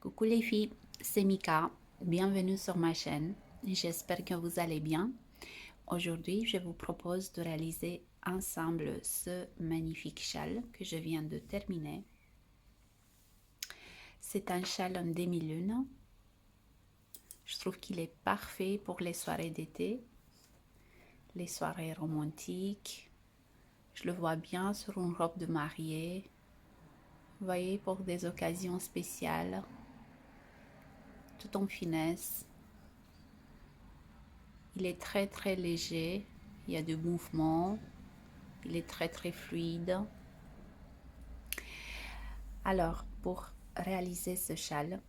Coucou les filles, c'est Mika. Bienvenue sur ma chaîne. J'espère que vous allez bien. Aujourd'hui, je vous propose de réaliser ensemble ce magnifique châle que je viens de terminer. C'est un châle en demi-lune. Je trouve qu'il est parfait pour les soirées d'été, les soirées romantiques. Je le vois bien sur une robe de mariée. Vous voyez, pour des occasions spéciales, tout en finesse. Il est très léger, il y a du mouvement, il est très fluide. Alors, pour réaliser ce châle,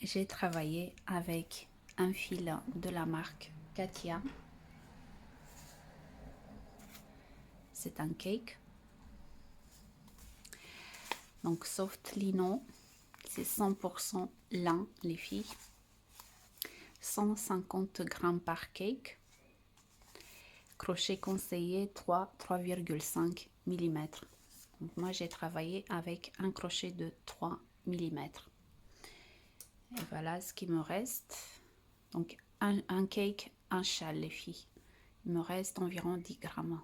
j'ai travaillé avec un fil de la marque Katia. C'est un cake. Donc, soft lino, c'est 100% lin, les filles. 150 grammes par cake. Crochet conseillé 3,5 mm. Donc, moi, j'ai travaillé avec un crochet de 3 mm. Et voilà ce qui me reste. Donc, un cake, un châle, les filles. Il me reste environ 10 grammes.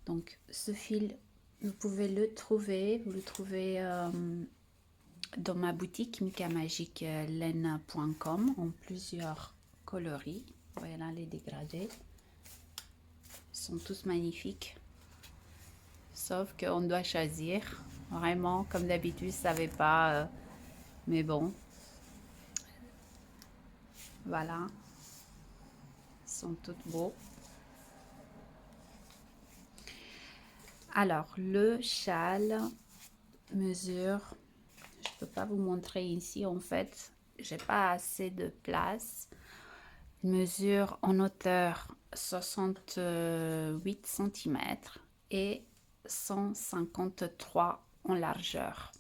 Donc, ce fil, vous pouvez le trouver. Vous le trouvez dans ma boutique mikamagiquelaine.com en plusieurs coloris. Voilà les dégradés. Ils sont tous magnifiques. Sauf qu'on doit choisir. Vraiment, comme d'habitude, je ne savais pas. Mais bon. Voilà. Ils sont tous beaux. Alors, le châle mesure, je ne peux pas vous montrer ici en fait, j'ai pas assez de place. Il mesure en hauteur 68 cm et 153 en largeur.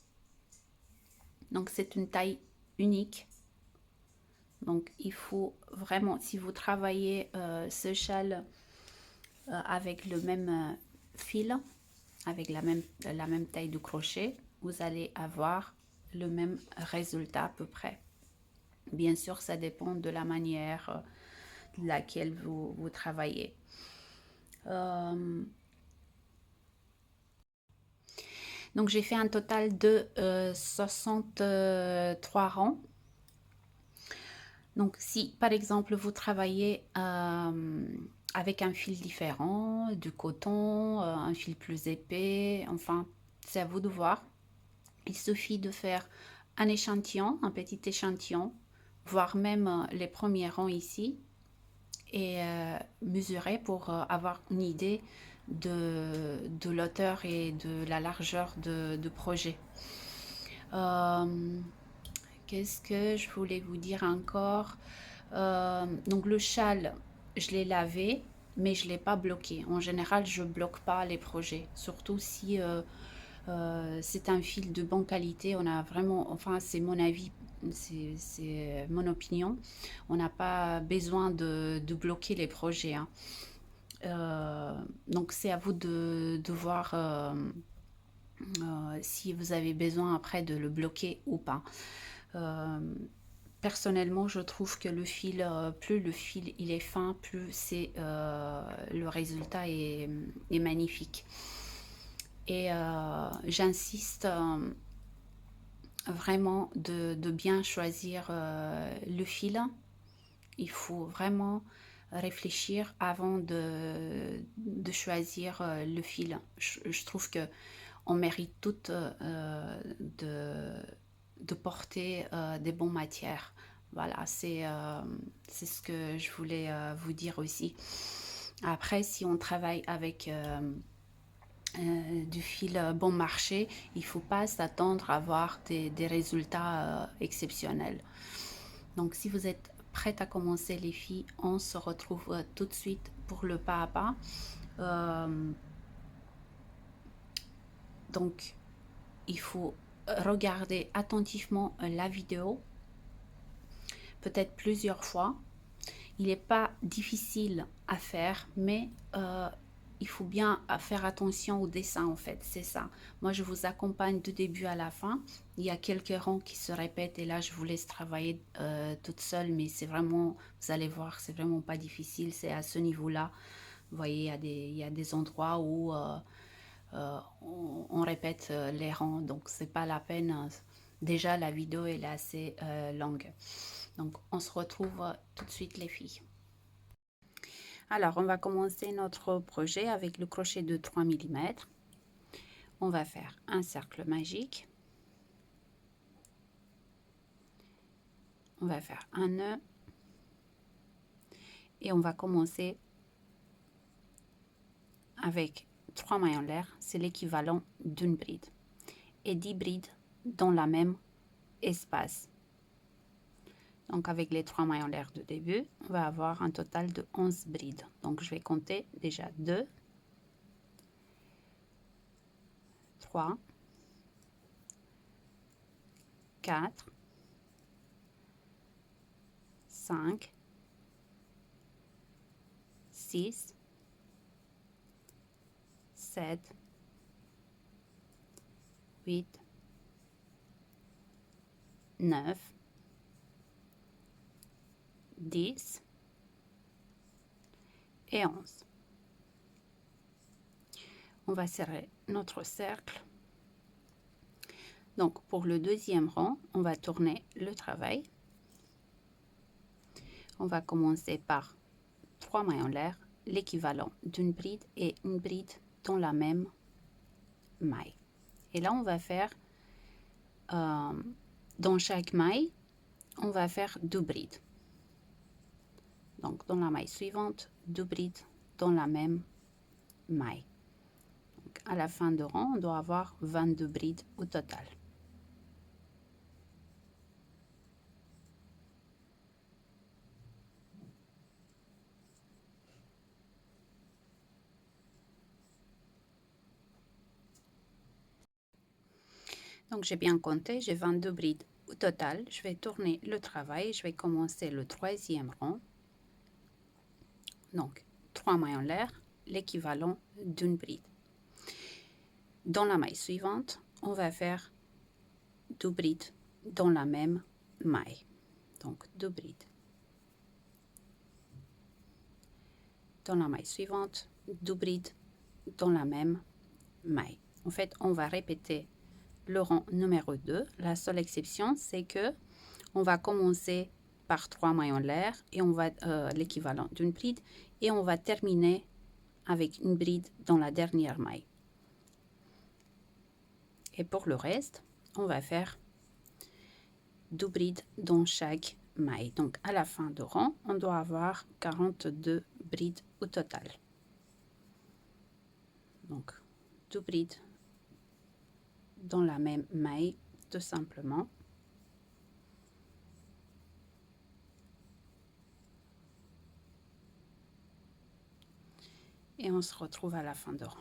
Donc, c'est une taille unique. Donc, il faut vraiment, si vous travaillez ce châle avec le même fil, avec la même taille de crochet, vous allez avoir le même résultat à peu près. Bien sûr, ça dépend de la manière de laquelle vous travaillez. Donc, j'ai fait un total de 63 rangs. Donc, si par exemple vous travaillez avec un fil différent, du coton, un fil plus épais, enfin, c'est à vous de voir. Il suffit de faire un échantillon, un petit échantillon, voire même les premiers rangs ici, et mesurer pour avoir une idée de l'auteur et de la largeur de projet. Qu'est-ce que je voulais vous dire encore? Donc le châle, je l'ai lavé, mais je ne l'ai pas bloqué. En général, je ne bloque pas les projets, surtout si c'est un fil de bonne qualité. On a vraiment, enfin c'est mon avis, c'est mon opinion. On n'a pas besoin de bloquer les projets, hein. Donc c'est à vous de voir si vous avez besoin après de le bloquer ou pas. Personnellement, je trouve que le fil, plus le fil il est fin, plus c'est le résultat est magnifique. Et j'insiste vraiment de bien choisir le fil. Il faut vraiment réfléchir avant de choisir le fil. Je trouve que on mérite toutes de porter des bonnes matières. Voilà, c'est ce que je voulais vous dire aussi. Après, si on travaille avec du fil bon marché, il ne faut pas s'attendre à avoir des résultats exceptionnels. Donc, si vous êtes prête à commencer, les filles, on se retrouve tout de suite pour le pas à pas. Donc, il faut regarder attentivement la vidéo, peut-être plusieurs fois. Il n'est pas difficile à faire, mais il faut bien faire attention au dessin en fait, c'est ça. Moi, je vous accompagne du début à la fin. Il y a quelques rangs qui se répètent et là, je vous laisse travailler toute seule, mais c'est vraiment, vous allez voir, c'est vraiment pas difficile, c'est à ce niveau-là. Vous voyez, il y a des endroits où on répète les rangs, donc c'est pas la peine. Déjà, la vidéo elle est assez longue. Donc, on se retrouve tout de suite les filles. Alors, on va commencer notre projet avec le crochet de 3 mm. On va faire un cercle magique. On va faire un nœud. Et on va commencer avec 3 mailles en l'air. C'est l'équivalent d'une bride. Et 10 brides dans la même espace. Donc, avec les 3 mailles en l'air de début, on va avoir un total de 11 brides. Donc, je vais compter déjà 2, 3, 4, 5, 6, 7, 8, 9, 10 et 11. On va serrer notre cercle. Donc, pour le deuxième rang, on va tourner le travail. On va commencer par 3 mailles en l'air, l'équivalent d'une bride et une bride dans la même maille. Et là, on va faire, dans chaque maille, on va faire 2 brides. Donc, dans la maille suivante, 2 brides dans la même maille. Donc, à la fin de rang, on doit avoir 22 brides au total. Donc, j'ai bien compté, j'ai 22 brides au total. Je vais tourner le travail, je vais commencer le troisième rang. Donc, 3 mailles en l'air, l'équivalent d'une bride. Dans la maille suivante, on va faire 2 brides dans la même maille. Donc, 2 brides. Dans la maille suivante, 2 brides dans la même maille. En fait, on va répéter le rang numéro 2. La seule exception, c'est que on va commencer par 3 mailles en l'air et on va l'équivalent d'une bride et on va terminer avec une bride dans la dernière maille. Et pour le reste, on va faire 2 brides dans chaque maille. Donc, à la fin de rang, on doit avoir 42 brides au total. Donc, 2 brides dans la même maille, tout simplement. Et on se retrouve à la fin de rang.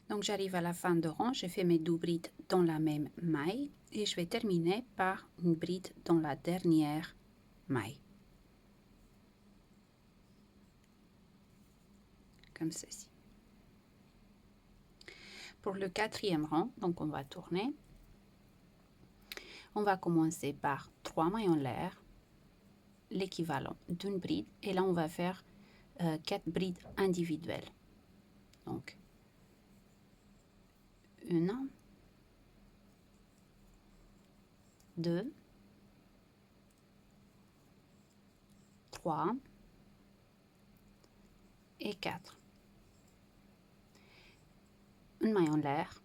Donc, j'arrive à la fin de rang, j'ai fait mes 2 brides dans la même maille et je vais terminer par une bride dans la dernière maille. Comme ceci. Pour le quatrième rang, donc on va tourner. On va commencer par 3 mailles en l'air, l'équivalent d'une bride. Et là, on va faire 4 brides individuelles. Donc, 1, 2, 3 et 4. Une maille en l'air.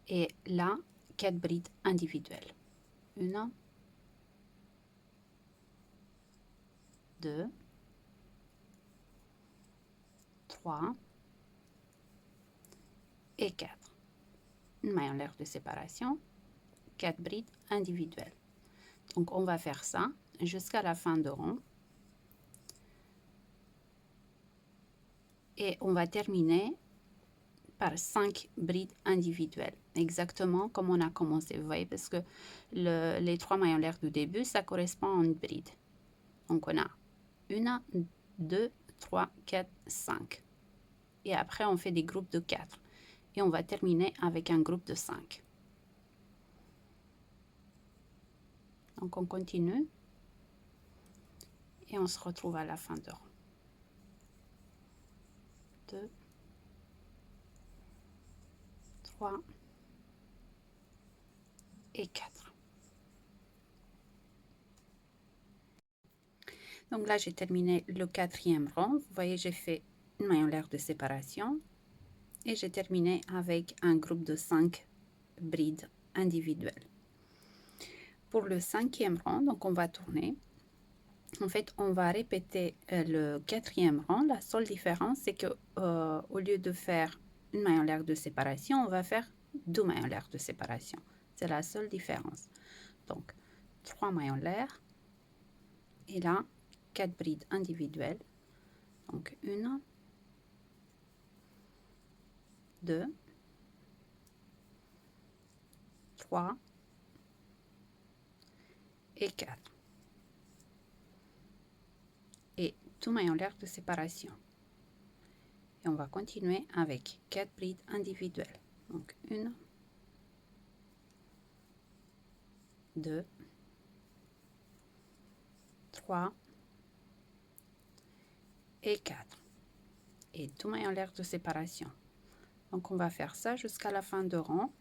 Et là, 4 brides individuelles. 1, 2, 3 et 4. Une maille en l'air de séparation, 4 brides individuelles. Donc, on va faire ça jusqu'à la fin de rang. Et on va terminer par 5 brides individuelles. exactement comme on a commencé. Vous voyez, parce que les 3 mailles en l'air du début, ça correspond à une bride. Donc, on a 1, 2, 3, 4, 5. Et après, on fait des groupes de 4. Et on va terminer avec un groupe de 5. Donc, on continue. Et on se retrouve à la fin de rang. 2, 3 et 4. Donc là, j'ai terminé le 4e rang. Vous voyez, j'ai fait une maille en l'air de séparation. Et j'ai terminé avec un groupe de 5 brides individuelles. Pour le 5e rang, donc on va tourner. En fait, on va répéter le 4e rang. La seule différence, c'est que au lieu de faire une maille en l'air de séparation, on va faire 2 mailles en l'air de séparation. C'est la seule différence. Donc, 3 mailles en l'air. Et là, 4 brides individuelles. Donc, 1, 2, 3 et 4. Et 2 mailles en l'air de séparation. Et on va continuer avec 4 brides individuelles. Donc, 1, 2, 3 et 4. Et 2 mailles en l'air de séparation. Donc, on va faire ça jusqu'à la fin de rang.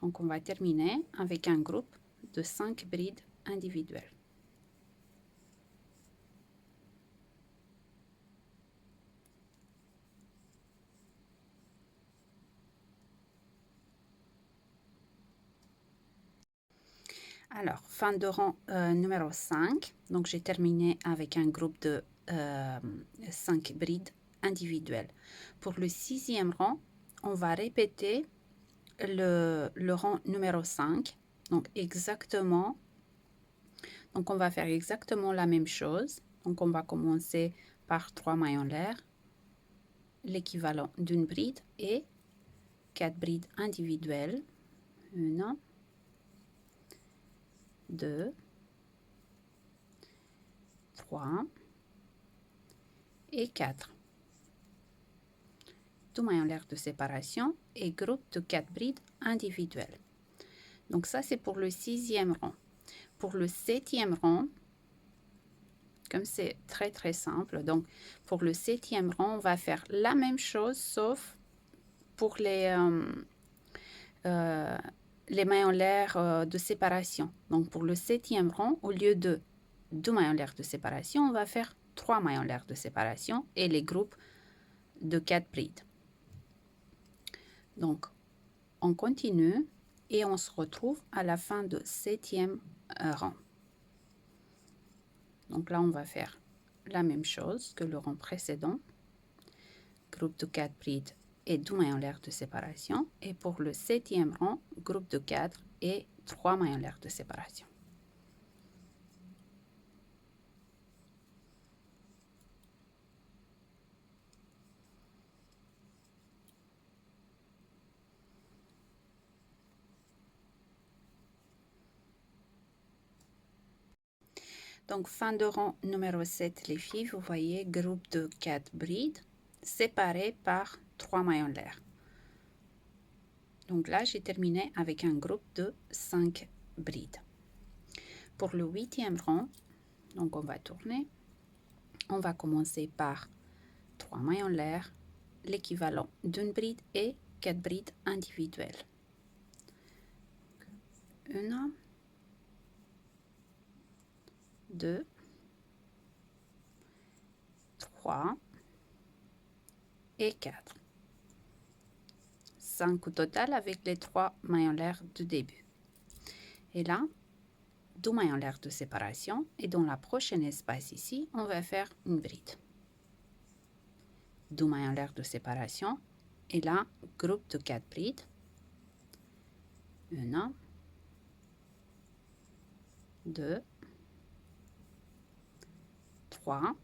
Donc, on va terminer avec un groupe de 5 brides individuelles. Alors, fin de rang numéro 5. Donc, j'ai terminé avec un groupe de 5 brides individuelles. Pour le 6e rang, on va répéter le rang numéro 5. Donc, exactement. Donc, on va faire exactement la même chose. Donc, on va commencer par 3 mailles en l'air, l'équivalent d'une bride et 4 brides individuelles. 1, 2, 3 et 4. 2 mailles en l'air de séparation et groupe de 4 brides individuelles. Donc ça, c'est pour le 6e rang. Pour le 7e rang, comme c'est très très simple, donc pour le 7e rang, on va faire la même chose, sauf pour les mailles en l'air de séparation. Donc pour le 7e rang, au lieu de 2 mailles en l'air de séparation, on va faire 3 mailles en l'air de séparation et les groupes de 4 brides. Donc, on continue et on se retrouve à la fin de 7e rang. Donc là, on va faire la même chose que le rang précédent. Groupe de 4 brides et 2 mailles en l'air de séparation. Et pour le 7e rang, groupe de 4 et 3 mailles en l'air de séparation. Donc, fin de rang numéro 7, les filles, vous voyez, groupe de 4 brides séparés par 3 mailles en l'air. Donc là, j'ai terminé avec un groupe de 5 brides. Pour le 8e rang, donc on va tourner. On va commencer par 3 mailles en l'air, l'équivalent d'une bride et 4 brides individuelles. 1, 2, 3 et 4. 5 au total avec les 3 mailles en l'air du début. Et là, 2 mailles en l'air de séparation. Et dans la prochaine espace ici, on va faire une bride. 2 mailles en l'air de séparation. Et là, groupe de 4 brides. 1, 2, 3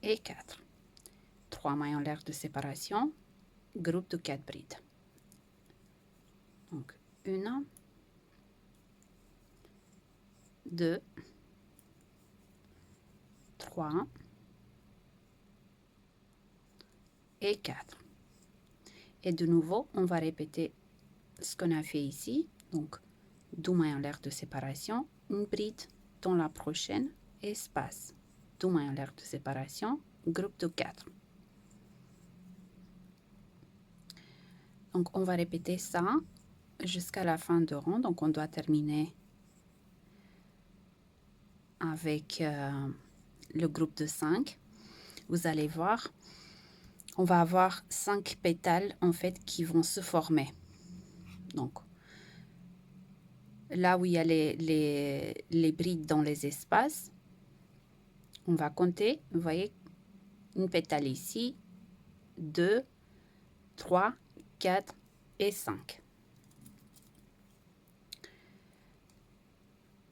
et 4. 3 mailles en l'air de séparation groupe de 4 brides. Donc, 1, 2, 3 et 4. Et de nouveau, on va répéter ce qu'on a fait ici. Donc, 2 mailles en l'air de séparation, une bride dans la prochaine, espace. 2 mailles en l'air de séparation, groupe de 4. Donc, on va répéter ça jusqu'à la fin de rang. Donc, on doit terminer avec le groupe de 5. Vous allez voir, on va avoir 5 pétales en fait qui vont se former. Donc, là où il y a les brides dans les espaces, on va compter. Vous voyez, une pétale ici, 2, 3, 4 et 5.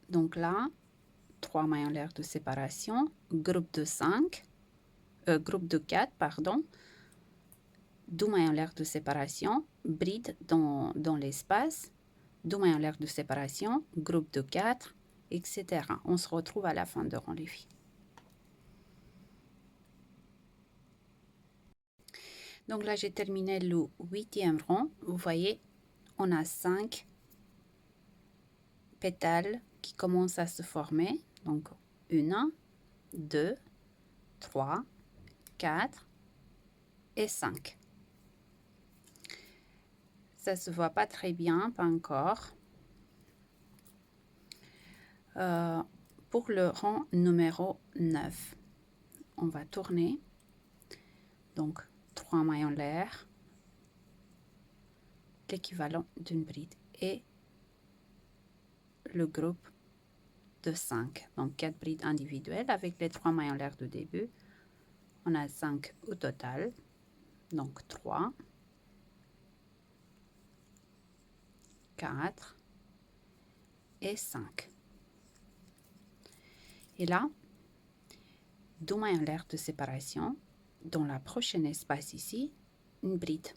Donc là, 3 mailles en l'air de séparation, groupe de 5, groupe de 4, pardon, 2 mailles en l'air de séparation, bride dans l'espace, 2 mailles en l'air de séparation, groupe de 4, etc. On se retrouve à la fin de rang, les filles. Donc là, j'ai terminé le 8e rang. Vous voyez, on a 5 pétales qui commencent à se former. Donc, 1, 2, 3, 4 et 5. Ça ne se voit pas très bien, pas encore. Pour le rang numéro 9, on va tourner. Donc, 3 mailles en l'air, l'équivalent d'une bride. Et le groupe de 5. Donc, 4 brides individuelles avec les 3 mailles en l'air de début. On a 5 au total. Donc, 3, 4 et 5. Et là, 2 mailles en l'air de séparation. Dans la prochaine espace ici, une bride.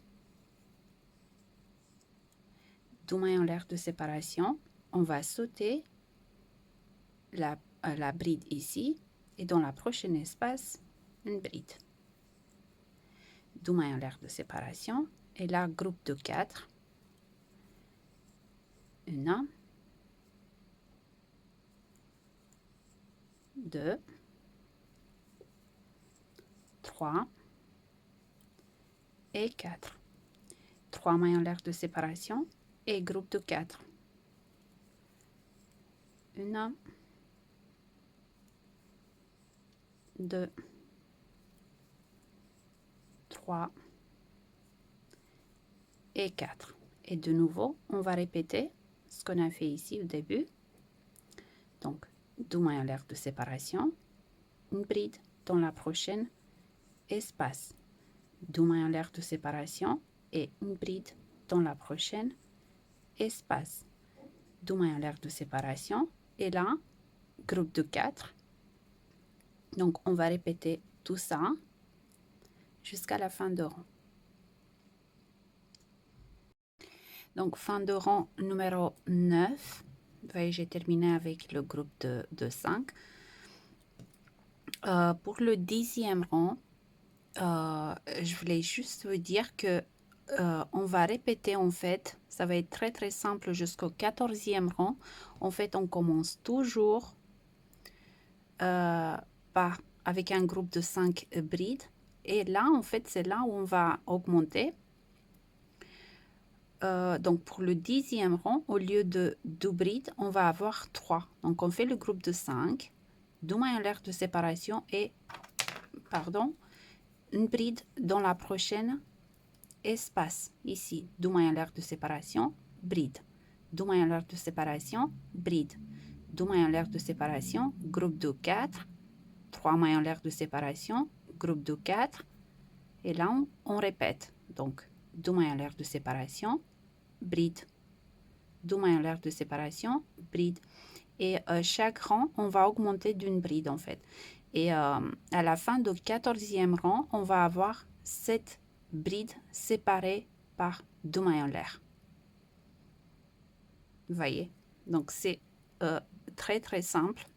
2 mailles en l'air de séparation. On va sauter la bride ici. Et dans la prochaine espace, une bride. 2 mailles en l'air de séparation. Et là, groupe de 4. 1, 2, 3 et 4. 3 mailles en l'air de séparation et groupe de 4. 1, 2, 3 et 4. Et de nouveau, on va répéter ce qu'on a fait ici au début. Donc, 2 mailles en l'air de séparation, une bride dans la prochaine espace. 2 mailles en l'air de séparation et une bride dans la prochaine espace. 2 mailles en l'air de séparation et là, groupe de 4. Donc, on va répéter tout ça jusqu'à la fin de rang. Donc, fin de rang numéro 9. Vous voyez, j'ai terminé avec le groupe de 5. Pour le 10e rang, je voulais juste vous dire que on va répéter en fait, ça va être très très simple jusqu'au 14e rang. En fait, on commence toujours avec un groupe de 5 brides. Et là, en fait, c'est là où on va augmenter. Donc, pour le 10e rang, au lieu de 2 brides, on va avoir 3. Donc, on fait le groupe de 5, 2 mailles en l'air de séparation et, une bride dans la prochaine espace. Ici, 2 mailles en l'air de séparation, bride. 2 mailles en l'air de séparation, bride. 2 mailles en l'air de séparation, groupe de 4. 3 mailles en l'air de séparation, groupe de 4. Et là, on répète. Donc, 2 mailles en l'air de séparation, bride. 2 mailles en l'air de séparation, bride. Et chaque rang, on va augmenter d'une bride en fait. Et à la fin du 14e rang, on va avoir 7 brides séparées par 2 mailles en l'air. Vous voyez? Donc, c'est très simple.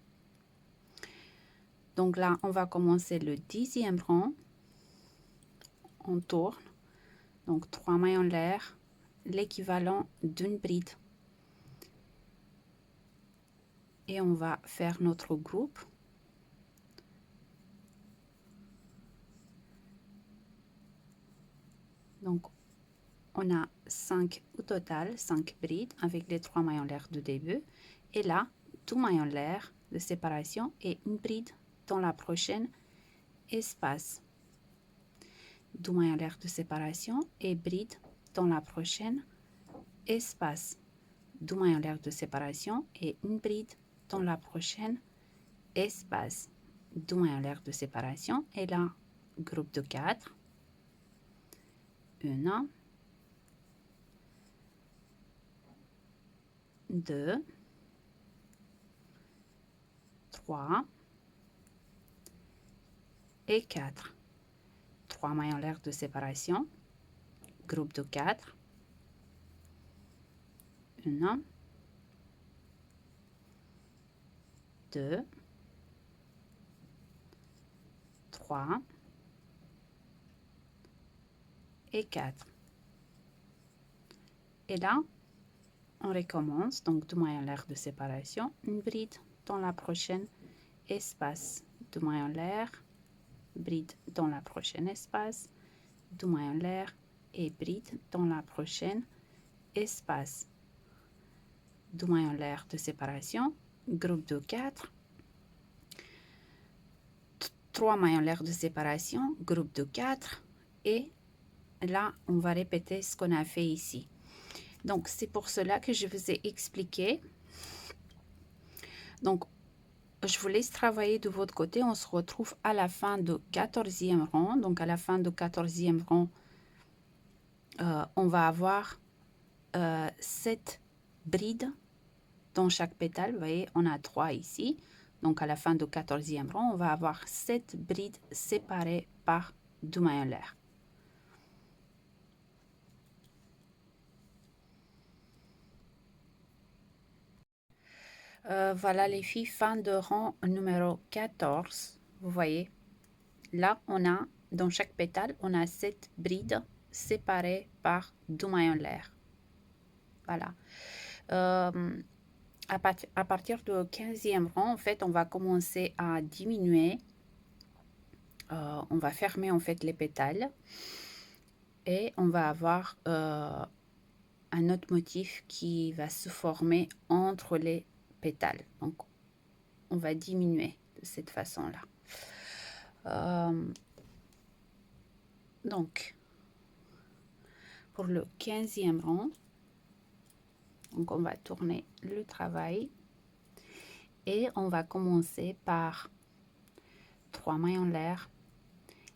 Donc là, on va commencer le 10e rang. On tourne. Donc, 3 mailles en l'air, l'équivalent d'une bride. Et on va faire notre groupe. Donc, on a 5 au total, 5 brides avec les 3 mailles en l'air de début. Et là, 2 mailles en l'air de séparation et une bride dans la prochaine espace. 2 mailles en l'air de séparation et bride dans la prochaine espace. 2 mailles en l'air de séparation et une bride dans la prochaine espace. 2 mailles en l'air de séparation et là, groupe de 4. 1, 2, 3 et 4. 3 mailles en l'air de séparation, groupe de 4. 1, 2, 3 et 4. Et là, on recommence. Donc, 2 mailles en l'air de séparation, une bride dans la prochaine espace. 2 mailles en l'air, bride dans la prochaine espace. 2 mailles en l'air et bride dans la prochaine espace. 2 mailles en l'air de séparation, groupe de 4. 3 mailles en l'air de séparation, groupe de 4. Et là, on va répéter ce qu'on a fait ici. Donc, c'est pour cela que je vous ai expliqué. Donc, je vous laisse travailler de votre côté. On se retrouve à la fin du 14e rang. Donc, à la fin du 14e rang, on va avoir 7 brides dans chaque pétale. Vous voyez, on a 3 ici. Donc, à la fin du 14e rang, on va avoir 7 brides séparées par 2 mailles en l'air. Voilà les filles, fin de rang numéro 14. Vous voyez, là, on a, dans chaque pétale, on a 7 brides séparées par 2 mailles en l'air. Voilà. À partir du 15e rang, en fait, on va commencer à diminuer. On va fermer, en fait, les pétales. Et on va avoir un autre motif qui va se former entre les pétales. Donc, on va diminuer de cette façon-là. Donc, pour le 15e rang, donc on va tourner le travail et on va commencer par 3 mailles en l'air,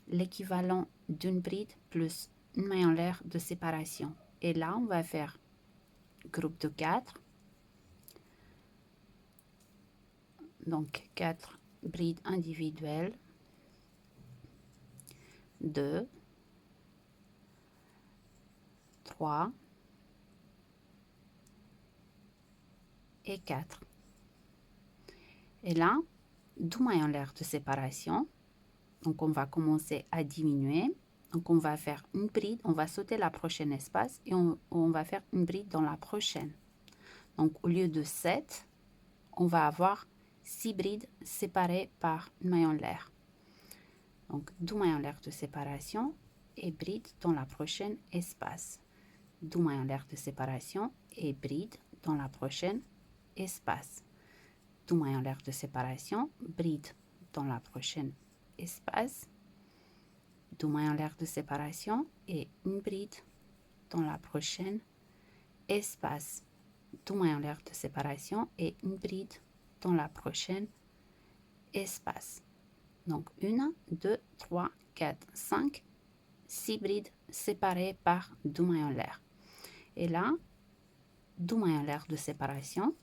l'équivalent d'une bride plus une maille en l'air de séparation. Et là, on va faire groupe de 4. Donc, 4 brides individuelles. 2, 3 et 4. Et là, 2 mailles en l'air de séparation. Donc, on va commencer à diminuer. Donc, on va faire une bride, on va sauter la prochaine espace et on va faire une bride dans la prochaine. Donc, au lieu de 7, on va avoir 6 brides séparées par une maille en l'air. Donc, 2 mailles en l'air de séparation et bride dans la prochaine espace. 2 mailles en l'air de séparation et bride dans la prochaine espace. 2 mailles en l'air de séparation, bride dans la prochaine espace. 2 mailles en l'air de séparation et une bride dans la prochaine espace. 2 mailles en l'air de séparation et une bride dans la prochaine espace. Donc 1, 2, 3, 4, 5, 6 brides séparées par 2 mailles en l'air. Et là, 2 mailles en l'air de séparation.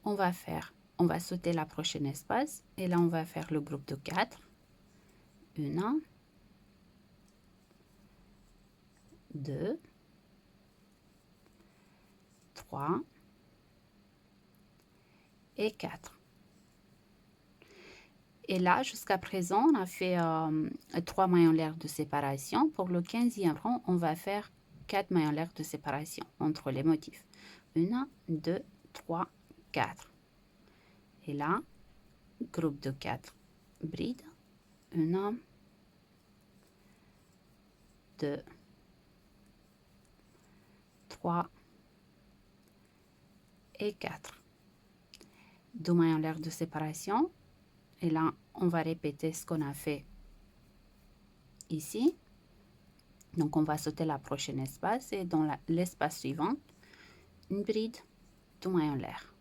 On va sauter la prochaine espace et là on va faire le groupe de 4. 1, 2, 3 et 4. Et là, jusqu'à présent, on a fait 3 mailles en l'air de séparation. Pour le 15e rang, on va faire 4 mailles en l'air de séparation entre les motifs. 1, 2, 3, 4. Et là, groupe de 4 brides. 1, 2, 3 et 4. 2 mailles en l'air de séparation. Et là, on va répéter ce qu'on a fait ici. Donc, on va sauter la prochaine espace et dans l'espace suivant, une bride, 2 mailles en l'air.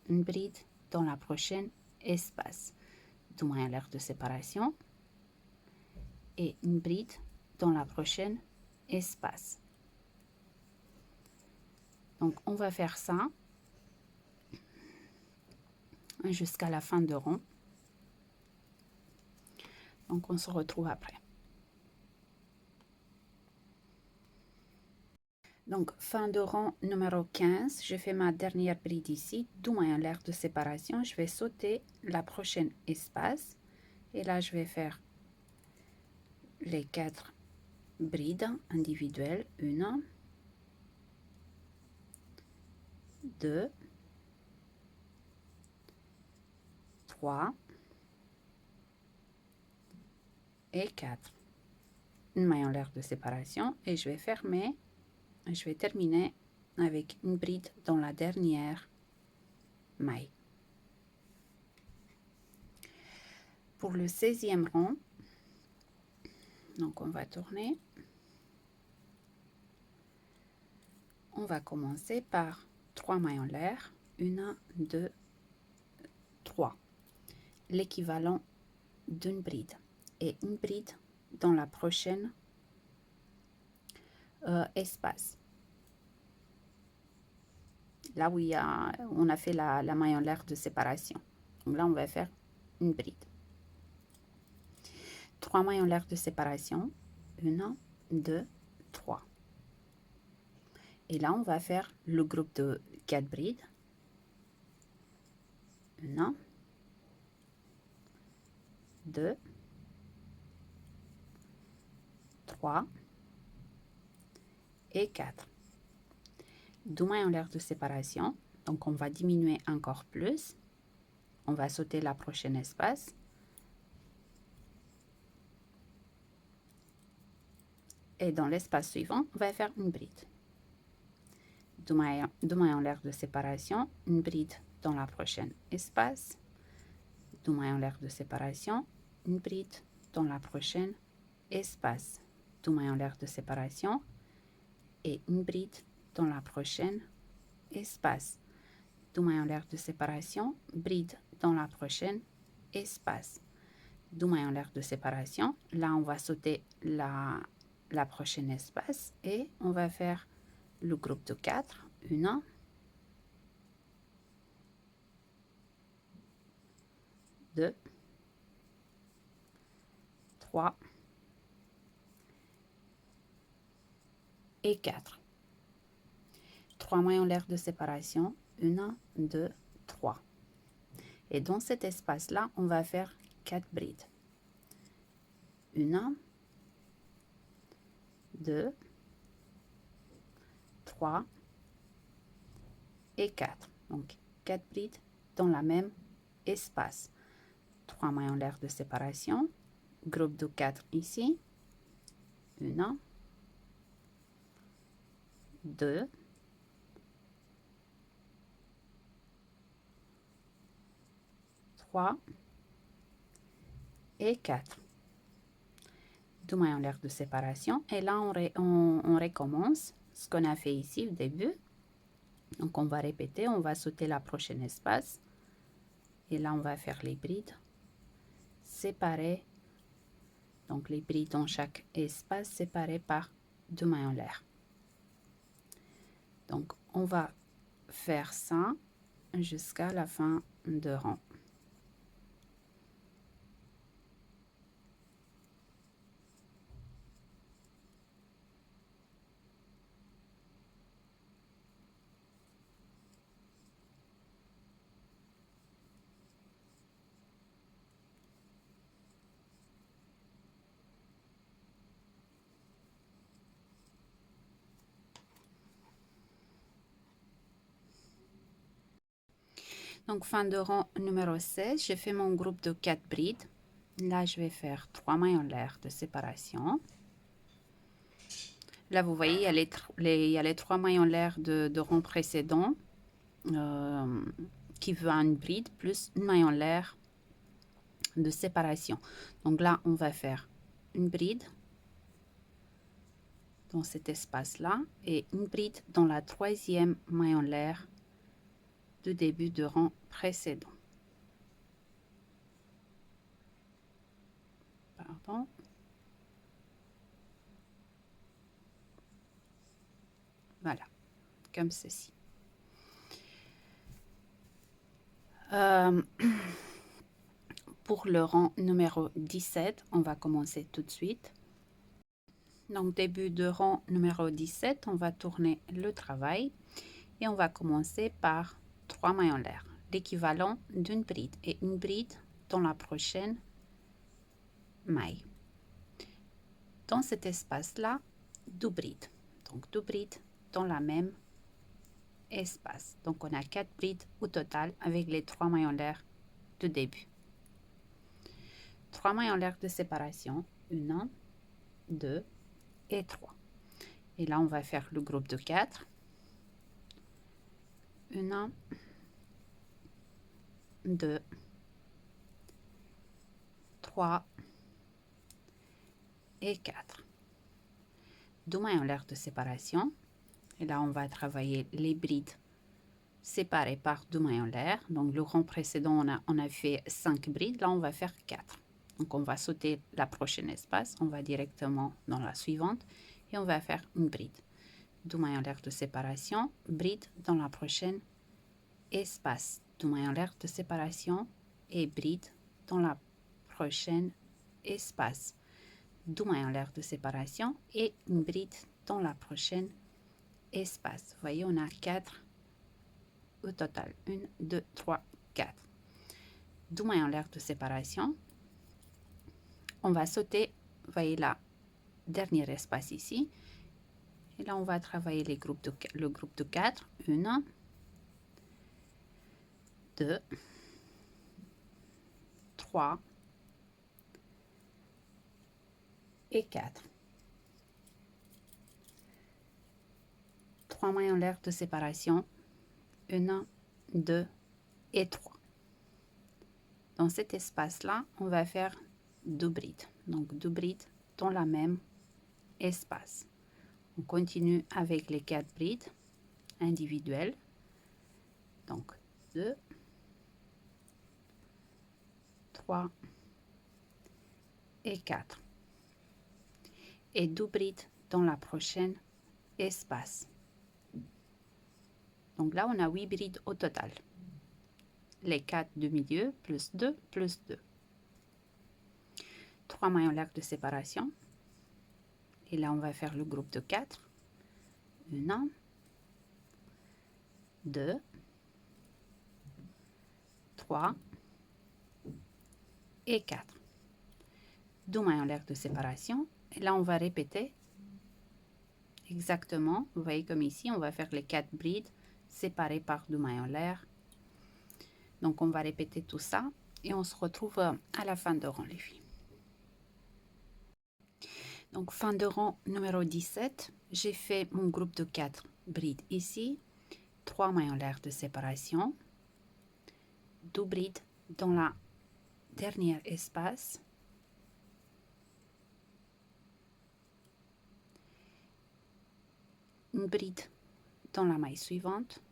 Une bride dans la prochaine espace. 2 mailles en l'air de séparation et une bride dans la prochaine espace. Donc, on va faire ça jusqu'à la fin de rang. Donc, on se retrouve après. Donc, fin de rang numéro 15, je fais ma dernière bride ici, 2 mailles en l'air de séparation. Je vais sauter la prochaine espace et là, je vais faire les 4 brides individuelles. 1, 2, 3 et 4. Une maille en l'air de séparation et je vais fermer. Je vais terminer avec une bride dans la dernière maille. Pour le 16e rang, donc on va tourner. On va commencer par 3 mailles en l'air. 1, 2, 3. L'équivalent d'une bride. Et une bride dans la prochaine espace. Là où on a fait la maille en l'air de séparation. Donc là, on va faire une bride. 3 mailles en l'air de séparation. 1, 2, 3. Et là, on va faire le groupe de 4 brides. 1, 2, 3 et 4. 2 mailles en l'air de séparation. Donc, on va diminuer encore plus. On va sauter la prochaine espace. Et dans l'espace suivant, on va faire une bride. 2 mailles en l'air de séparation. Une bride dans la prochaine espace. 2 mailles en l'air de séparation. Une bride dans la prochaine espace. 2 mailles en l'air de séparation. Et une bride dans la prochaine espace. 2 mailles en l'air de séparation, bride dans la prochaine espace. 2 mailles en l'air de séparation. Là, on va sauter la prochaine espace et on va faire le groupe de 4. 1, 2, 3 et 4. 3 mailles en l'air de séparation. 1, 2, 3. Et dans cet espace-là, on va faire 4 brides. 1, 2, 3 et 4. Donc, 4 brides dans la même espace. 3 mailles en l'air de séparation. Groupe de 4 ici. 1, 2, 3 et 4. 2 mailles en l'air de séparation. Et là, on recommence ce qu'on a fait ici au début. Donc, on va répéter. On va sauter la prochaine espace. Et là, on va faire les brides séparées. Donc, les brides dans chaque espace séparées par 2 mailles en l'air. Donc, on va faire ça jusqu'à la fin de rang. Donc fin de rang numéro 16, j'ai fait mon groupe de 4 brides. Là, je vais faire 3 mailles en l'air de séparation. Là, vous voyez, il y a les 3 mailles en l'air de rang précédent qui veut une bride plus une maille en l'air de séparation. Donc là, on va faire une bride dans cet espace-là et une bride dans la troisième maille en l'air de début de rang précédent. Pardon. Voilà, comme ceci. Pour le rang numéro 17, on va commencer tout de suite. Donc, début de rang numéro 17, on va tourner le travail et on va commencer par 3 mailles en l'air, l'équivalent d'une bride et une bride dans la prochaine maille. Dans cet espace-là, 2 brides. Donc, 2 brides dans la même espace. Donc, on a 4 brides au total avec les 3 mailles en l'air de début. 3 mailles en l'air de séparation, 1, 2 et 3. Et là, on va faire le groupe de 4. 1, 2, 3 et 4. 2 mailles en l'air de séparation. Et là, on va travailler les brides séparées par 2 mailles en l'air. Donc, le rang précédent, on a fait 5 brides. Là, on va faire 4. Donc, on va sauter la prochaine espace. On va directement dans la suivante. Et on va faire une bride. 2 mailles en l'air de séparation. Bride dans la prochaine espace. 2 mailles en l'air de séparation. Et bride dans la prochaine espace. 2 mailles en l'air de séparation. Et une bride dans la prochaine espace. Vous voyez, on a 4 au total. 1, 2, 3, 4. 2 mailles en l'air de séparation. On va sauter, vous voyez là, dernier espace ici. Et là, on va travailler le groupe de 4. 1, 2, 3 et 4. 3 mailles en l'air de séparation. 1, 2 et 3. Dans cet espace-là, on va faire 2 brides. Donc, 2 brides dans la même espace. On continue avec les 4 brides individuelles. Donc, 2, 3 et 4. Et 2 brides dans la prochaine espace. Donc là, on a 8 brides au total. Les 4 du milieu, plus 2, plus 2. 3 mailles en l'air de séparation. Et là, on va faire le groupe de 4. 1, 2, 3 et 4. 2 mailles en l'air de séparation. Et là, on va répéter exactement. Vous voyez comme ici, on va faire les 4 brides séparées par 2 mailles en l'air. Donc, on va répéter tout ça et on se retrouve à la fin de rang, les filles. Donc, fin de rang numéro 17, j'ai fait mon groupe de 4 brides ici, 3 mailles en l'air de séparation, 2 brides dans la dernière espace, une bride dans la maille suivante,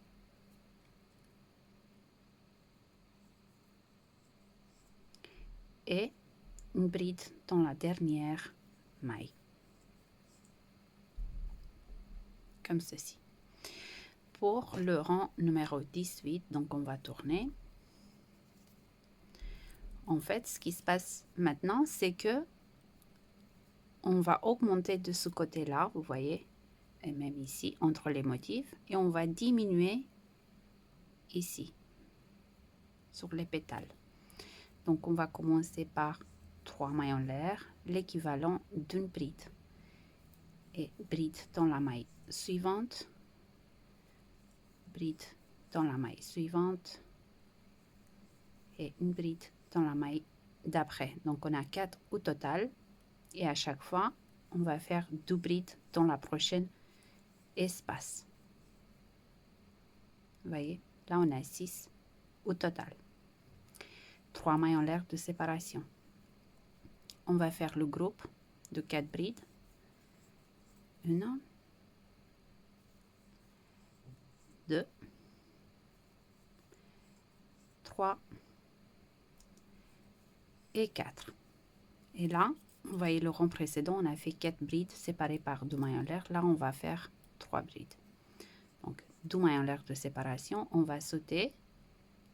et une bride dans la dernière maille, comme ceci. Pour le rang numéro 18, donc on va tourner. En fait, ce qui se passe maintenant, c'est que on va augmenter de ce côté-là, vous voyez, et même ici, entre les motifs, et on va diminuer ici, sur les pétales. Donc, on va commencer par 3 mailles en l'air, l'équivalent d'une bride. Et bride dans la maille suivante, bride dans la maille suivante, et une bride dans la maille d'après. Donc, on a 4 au total. Et à chaque fois, on va faire 2 brides dans la prochaine espace. Vous voyez, là, on a 6 au total. 3 mailles en l'air de séparation. On va faire le groupe de 4 brides. 1, 2, 3 et 4. Et là, vous voyez le rang précédent, on a fait 4 brides séparées par 2 mailles en l'air. Là, on va faire 3 brides. Donc, 2 mailles en l'air de séparation. On va sauter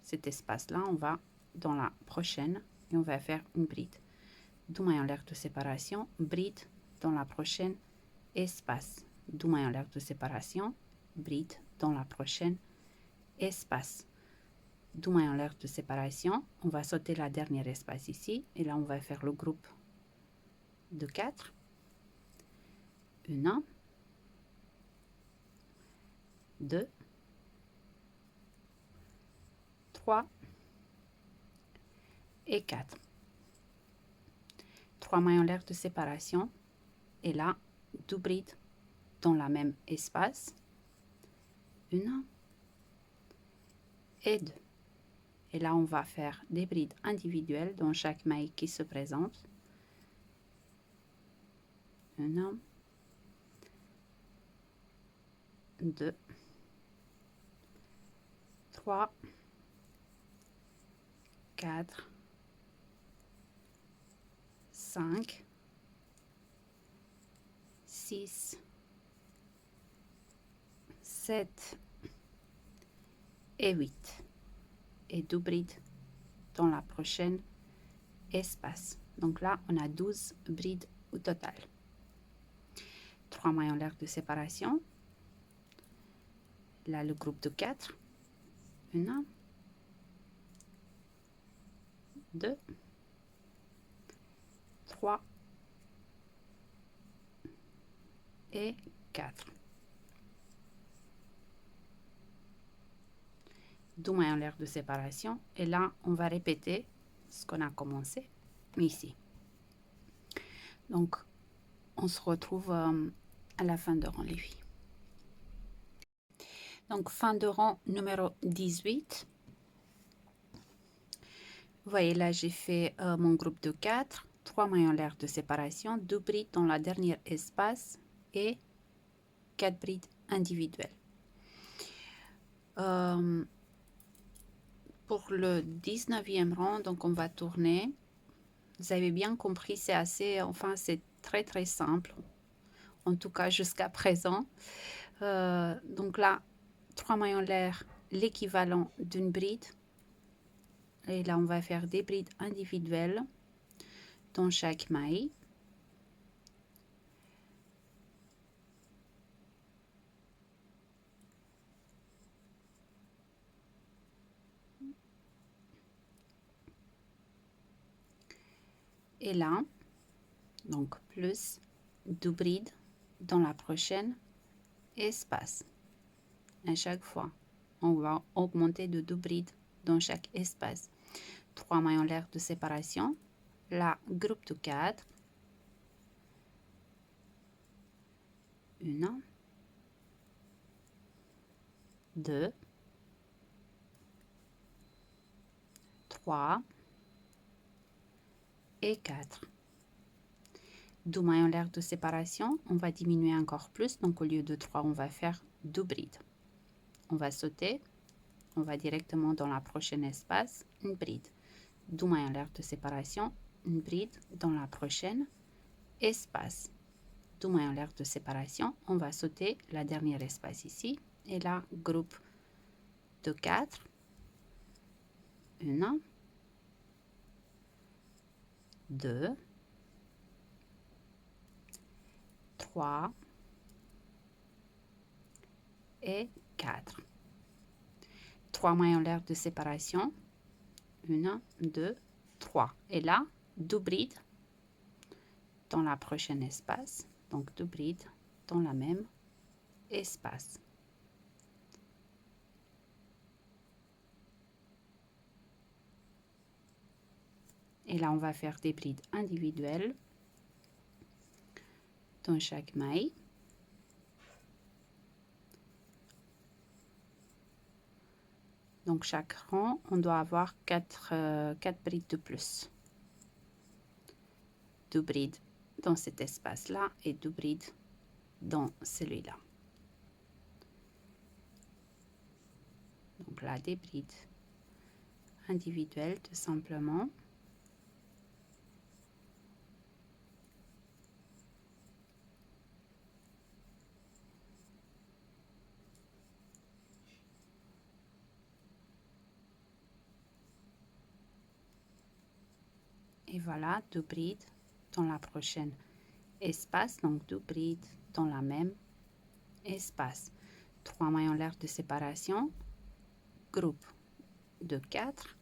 cet espace-là. On va dans la prochaine et on va faire une bride. 2 mailles en l'air de séparation. Bride dans la prochaine espace. 2 mailles en l'air de séparation. Bride dans la prochaine espace. 2 mailles en l'air de séparation. On va sauter la dernière espace ici. Et là, on va faire le groupe de 4. 1, 2, 3 et 4. 3 mailles en l'air de séparation. Et là, 2 brides dans la même espace. 1 et 2. Et là, on va faire des brides individuelles dans chaque maille qui se présente. 1, 2, 3, 4, 5, 6, 7 et 8. Et 2 brides dans la prochaine espace. Donc là, on a 12 brides au total. 3 mailles en l'air de séparation. Là, le groupe de 4. 1, 2, 3 et 4. 2 mailles en l'air de séparation. Et là, on va répéter ce qu'on a commencé ici. Donc, on se retrouve à la fin de rang, les filles. Donc, fin de rang numéro 18. Vous voyez, là, j'ai fait mon groupe de 4. 3 mailles en l'air de séparation. 2 brides dans la dernière espace et 4 brides individuelles. Pour le 19e rang, donc on va tourner. Vous avez bien compris, c'est assez, enfin, c'est très très simple. En tout cas, jusqu'à présent. Donc là, 3 mailles en l'air, l'équivalent d'une bride. Et là, on va faire des brides individuelles dans chaque maille. Et là, donc plus 2 brides dans la prochaine espace. À chaque fois, on va augmenter de 2 brides dans chaque espace. 3 mailles en l'air de séparation. Là, groupe de 4. 1, 2, 3 et 4. 2 mailles en l'air de séparation, on va diminuer encore plus. Donc, au lieu de 3, on va faire 2 brides. On va sauter. On va directement dans la prochaine espace, une bride. 2 mailles en l'air de séparation, une bride dans la prochaine espace. 2 mailles en l'air de séparation, on va sauter la dernière espace ici. Et là, groupe de 4. 1, 2, 3 et 4. 3 mailles en l'air de séparation. 1, 2, 3. Et là, 2 brides dans la prochaine espace. Donc, 2 brides dans la même espace. Et là, on va faire des brides individuelles dans chaque maille. Donc, chaque rang, on doit avoir 4 brides de plus. 2 brides dans cet espace-là et 2 brides dans celui-là. Donc là, des brides individuelles, tout simplement. Et voilà, 2 brides dans la prochaine espace, donc 2 brides dans la même espace. 3 mailles en l'air de séparation, groupe de 4,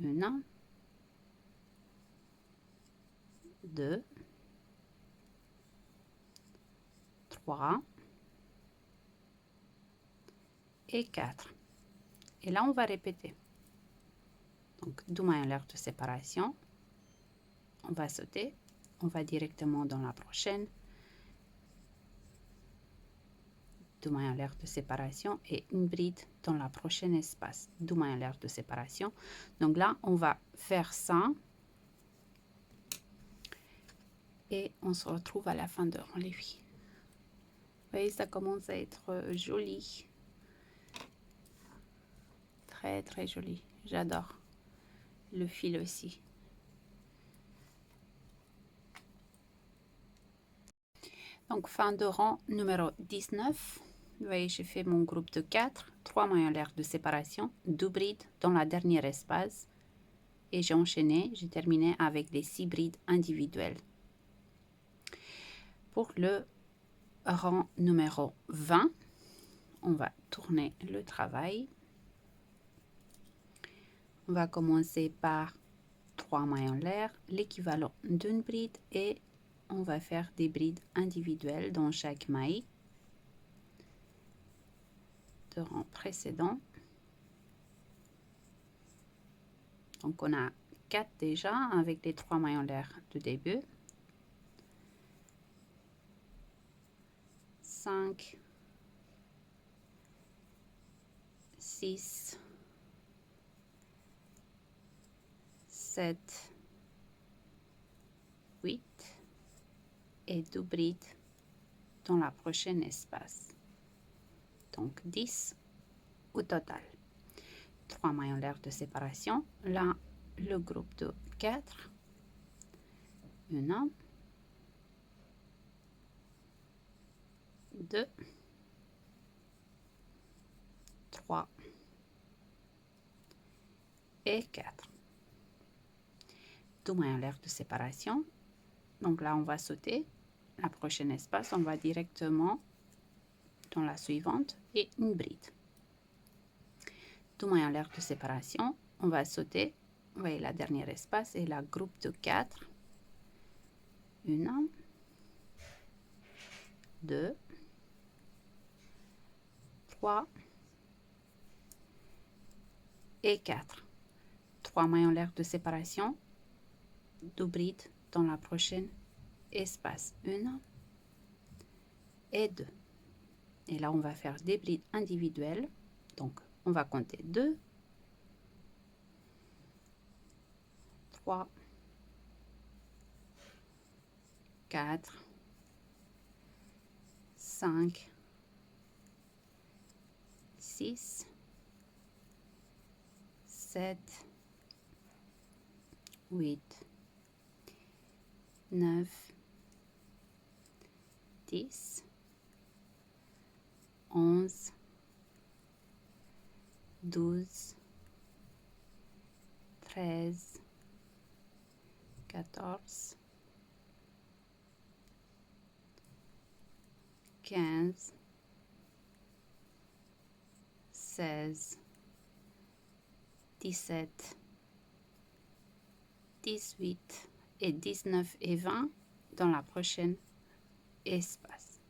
1, 2, 3 et 4. Et là, on va répéter. Donc, 2 mailles en l'air de séparation, on va sauter, on va directement dans la prochaine. 2 mailles en l'air de séparation et une bride dans la prochaine espace. 2 mailles en l'air de séparation. Donc là, on va faire ça. Et on se retrouve à la fin de rang, les filles. Vous voyez, ça commence à être joli. Très, très joli. J'adore. Le fil aussi. Donc, fin de rang numéro 19. Vous voyez, j'ai fait mon groupe de 4, 3 mailles en l'air de séparation, 2 brides dans la dernière espace. Et j'ai enchaîné, j'ai terminé avec les 6 brides individuelles. Pour le rang numéro 20, on va tourner le travail. On va commencer par 3 mailles en l'air, l'équivalent d'une bride, et on va faire des brides individuelles dans chaque maille de rang précédent. Donc on a 4 déjà avec les 3 mailles en l'air du début. 5, 6, 7, 8 et 2 brides dans la prochaine espace. Donc 10 au total. 3 mailles en l'air de séparation. Là, le groupe de 4. 1, 2, 3 et 4. 2 mailles en l'air de séparation. Donc là, on va sauter. La prochaine espace, on va directement dans la suivante et une bride. 2 mailles en l'air de séparation. On va sauter. Vous voyez la dernière espace et la groupe de 4. 1, 2, 3 et 4. 3 mailles en l'air de séparation. 2 brides dans la prochaine espace. 1 et 2. Et là, on va faire des brides individuelles. Donc, on va compter 2, 3, 4, 5, 6, 7, 8, 9, 10, 11, 12, 13, 14, 15, 16, 17, 18 et 19 et 20 dans la prochaine espace.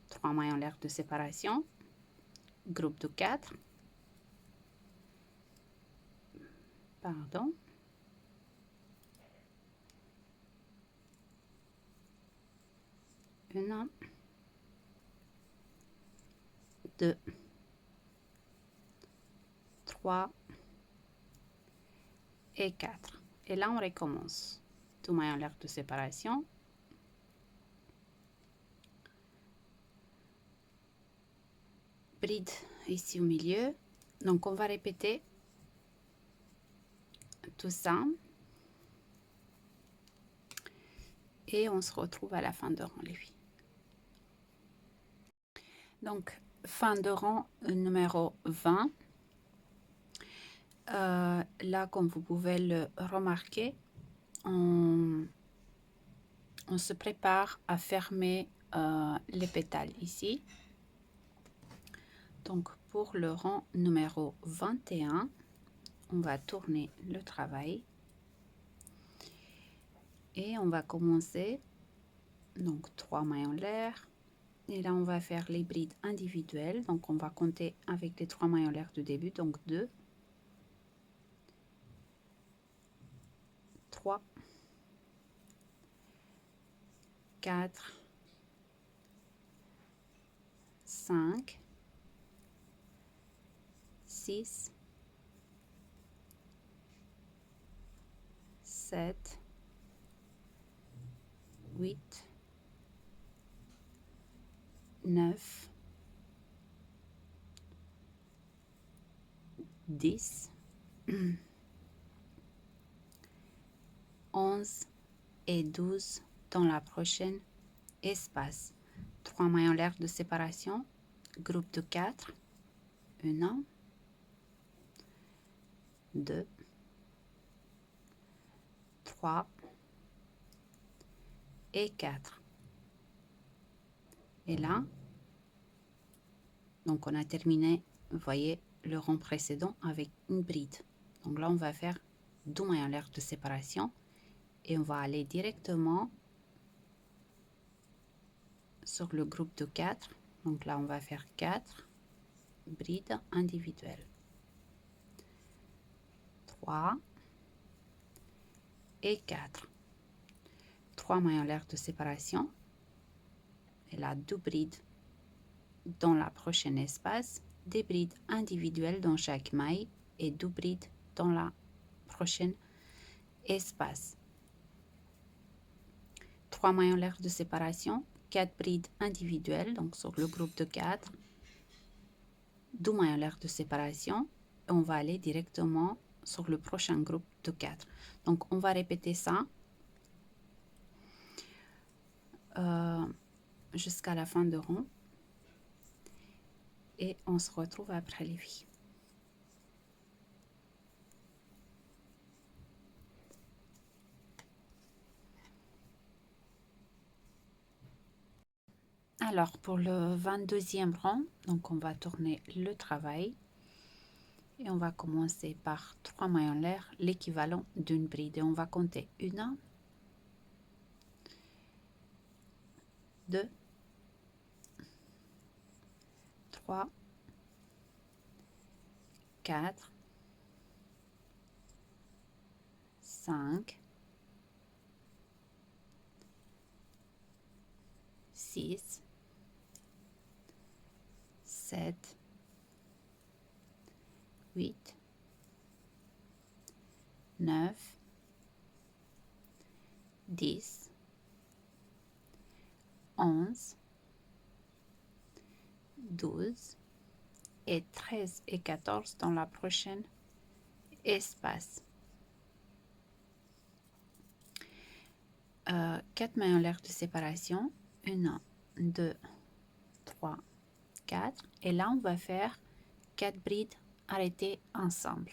3 mailles en l'air de séparation, groupe de 4, pardon. Une, deux, trois et quatre. Et là, on recommence. Tout maillon large de séparation. Bride ici au milieu. Donc, on va répéter tout ça. Et on se retrouve à la fin de rang, lui. Donc, fin de rang numéro 20. Là, comme vous pouvez le remarquer, on se prépare à fermer les pétales ici. Donc, pour le rang numéro 21, on va tourner le travail. Et on va commencer, donc 3 mailles en l'air. Et là, on va faire les brides individuelles. Donc, on va compter avec les 3 mailles en l'air du début. Donc, 2, 3, 4, 5, 6, 7, 8, 9, 10, 11 et 12 dans la prochaine espace. 3 mailles en l'air de séparation, groupe de 4, 1, 2, 3 et 4. Et là, donc on a terminé, vous voyez, le rang précédent avec une bride. Donc là, on va faire 2 mailles en l'air de séparation et on va aller directement sur le groupe de 4. Donc là, on va faire 4 brides individuelles. 3 et 4. 3 mailles en l'air de séparation. Et là, 2 brides dans la prochaine espace, des brides individuelles dans chaque maille et 2 brides dans la prochaine espace. 3 mailles en l'air de séparation, 4 brides individuelles, donc sur le groupe de 4, 2 mailles en l'air de séparation, et on va aller directement sur le prochain groupe de 4. Donc, on va répéter ça jusqu'à la fin de rang. Et on se retrouve après les filles. Alors, pour le 22e rang, donc on va tourner le travail. Et on va commencer par 3 mailles en l'air, l'équivalent d'une bride. Et on va compter 1, 2, 3, 4, 5, 6, 7, 8, 9, 10, 11, 12 et 13 et 14 dans la prochaine espace. 4 mailles en l'air de séparation. 1, 2, 3, 4. Et là, on va faire 4 brides arrêtées ensemble.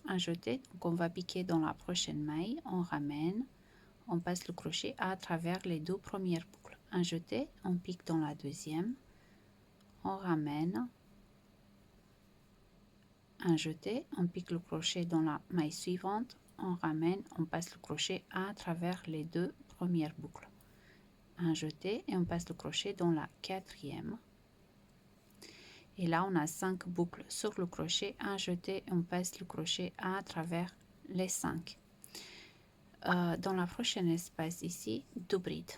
Un jeté, donc on va piquer dans la prochaine maille, on ramène, on passe le crochet à travers les 2 premières boucles. Un jeté, on pique dans la deuxième, on ramène, un jeté, on pique le crochet dans la maille suivante, on ramène, on passe le crochet à travers les 2 premières boucles. Un jeté et on passe le crochet dans la quatrième. Et là, on a 5 boucles sur le crochet, un jeté, on passe le crochet à travers les 5. Dans la prochaine espace ici, 2 brides.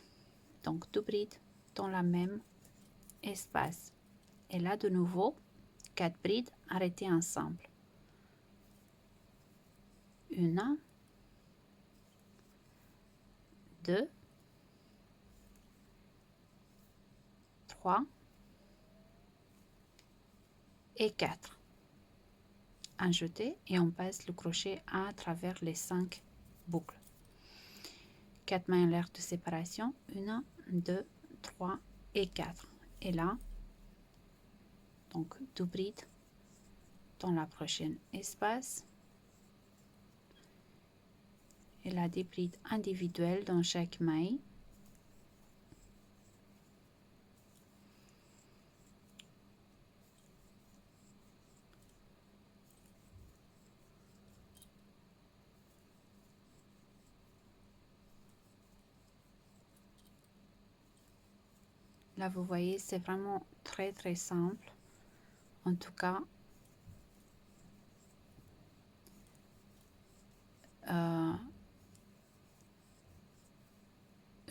Donc 2 brides dans la même espace. Et là de nouveau, 4 brides arrêtées ensemble. 1, 2, 3 et 4. Un jeté et on passe le crochet à travers les 5 boucles. 4 mailles en l'air de séparation, 1, 2, 3 et 4. Et là, donc 2 brides dans la prochaine espace. Et là, des brides individuelles dans chaque maille. Là, vous voyez, c'est vraiment très simple. En tout cas,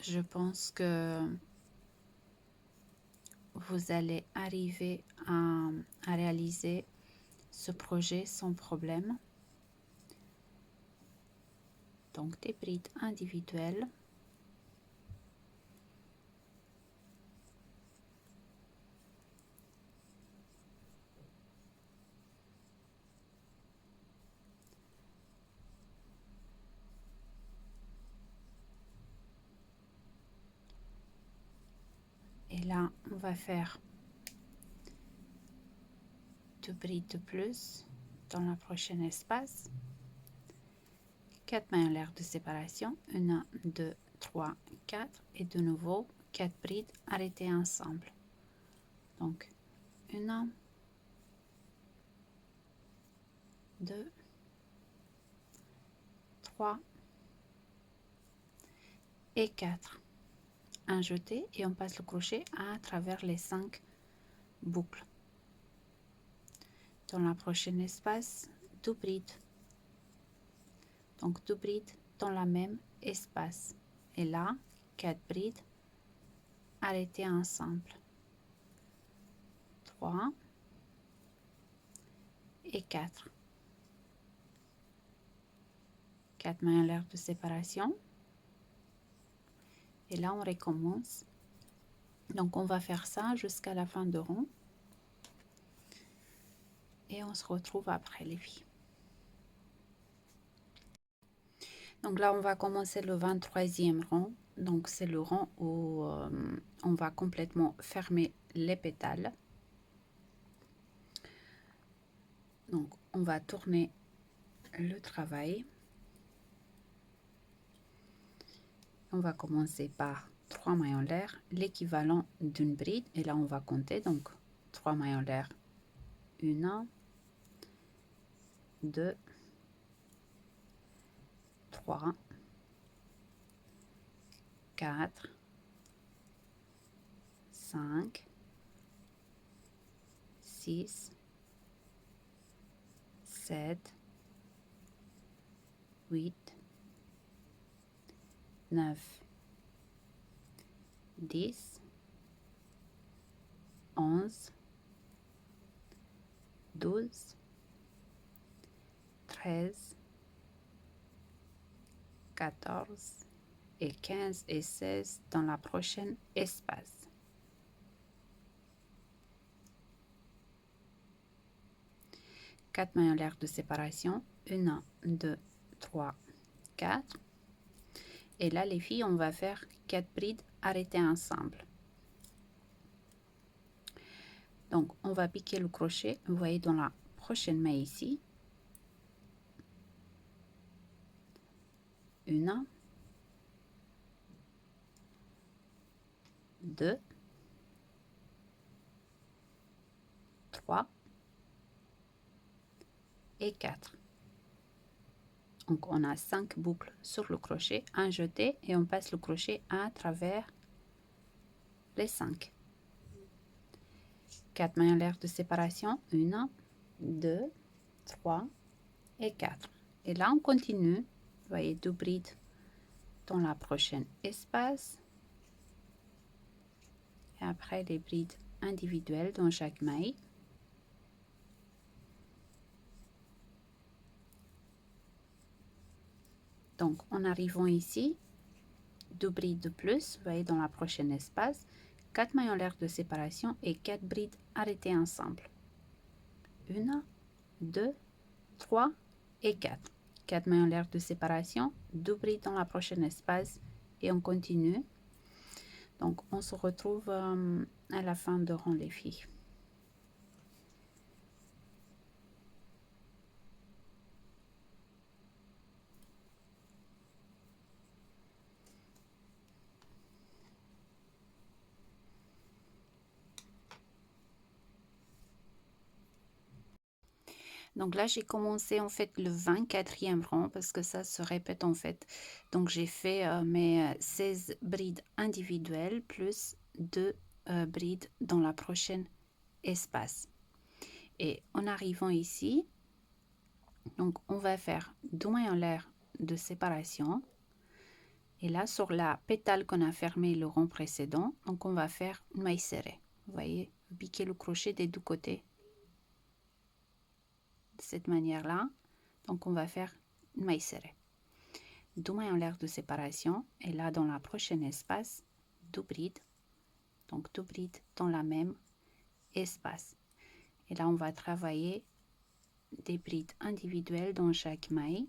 je pense que vous allez arriver à réaliser ce projet sans problème. Donc, des brides individuelles. Et là, on va faire 2 brides de plus dans la prochaine espace. 4 mailles en l'air de séparation. 1, 2, 3, 4. Et de nouveau, 4 brides arrêtées ensemble. Donc, 1, 2, 3 et 4. Un jeté et on passe le crochet à travers les 5 boucles. Dans la prochaine espace, 2 brides. Donc 2 brides dans la même espace. Et là, 4 brides arrêtées ensemble. 3 et 4. 4 mailles en l'air de séparation. Et là, on recommence. Donc, on va faire ça jusqu'à la fin de rond. Et on se retrouve après les filles. Donc là, on va commencer le 23e rang. Donc, c'est le rang où on va complètement fermer les pétales. Donc, on va tourner le travail. On va commencer par 3 mailles en l'air, l'équivalent d'une bride. Et là, on va compter. Donc, 3 mailles en l'air. 1, 2, 3, 4, 5, 6, 7, 8, 9, 10, 11, 12, 13, 14 et 15 et 16 dans la prochaine espace. Quatre mailles en l'air de séparation. 1, 2, 3, 4. Et là, les filles, on va faire 4 brides arrêtées ensemble. Donc, on va piquer le crochet. Vous voyez dans la prochaine maille ici. 1, 2, 3 et 4. Donc, on a 5 boucles sur le crochet, un jeté et on passe le crochet à travers les 5. 4 mailles en l'air de séparation. 1, 2, 3 et 4. Et là, on continue. Vous voyez, 2 brides dans la prochaine espace. Et après, les brides individuelles dans chaque maille. Donc, en arrivant ici, 2 brides de plus, vous voyez, dans la prochaine espace, 4 mailles en l'air de séparation et 4 brides arrêtées ensemble. 1, 2, 3 et 4. 4 mailles en l'air de séparation, 2 brides dans la prochaine espace et on continue. Donc, on se retrouve à la fin de rang, les filles. Donc là, j'ai commencé en fait le 24e rang parce que ça se répète en fait. Donc j'ai fait mes 16 brides individuelles plus 2 brides dans la prochaine espace. Et en arrivant ici, donc on va faire 2 mailles en l'air de séparation. Et là, sur la pétale qu'on a fermé le rang précédent, donc on va faire une maille serrée. Vous voyez, vous piquez le crochet des deux côtés. De cette manière-là, donc on va faire une maille serrée. 2 mailles en l'air de séparation. Et là, dans la prochaine espace, 2 brides. Donc 2 brides dans la même espace. Et là, on va travailler des brides individuelles dans chaque maille.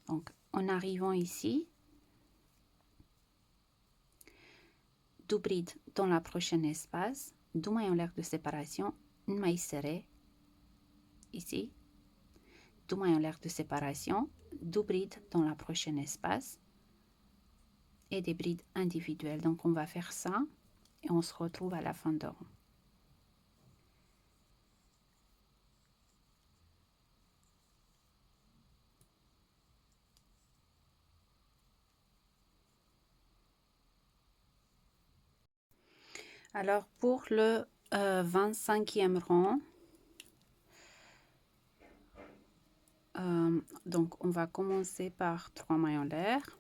Donc, en arrivant ici, 2 brides dans la prochaine espace, 2 mailles en l'air de séparation, une maille serrée, ici, 2 mailles en l'air de séparation, 2 brides dans la prochaine espace et des brides individuelles. Donc, on va faire ça et on se retrouve à la fin de rang. Alors, pour le 25e rang, donc on va commencer par 3 mailles en l'air.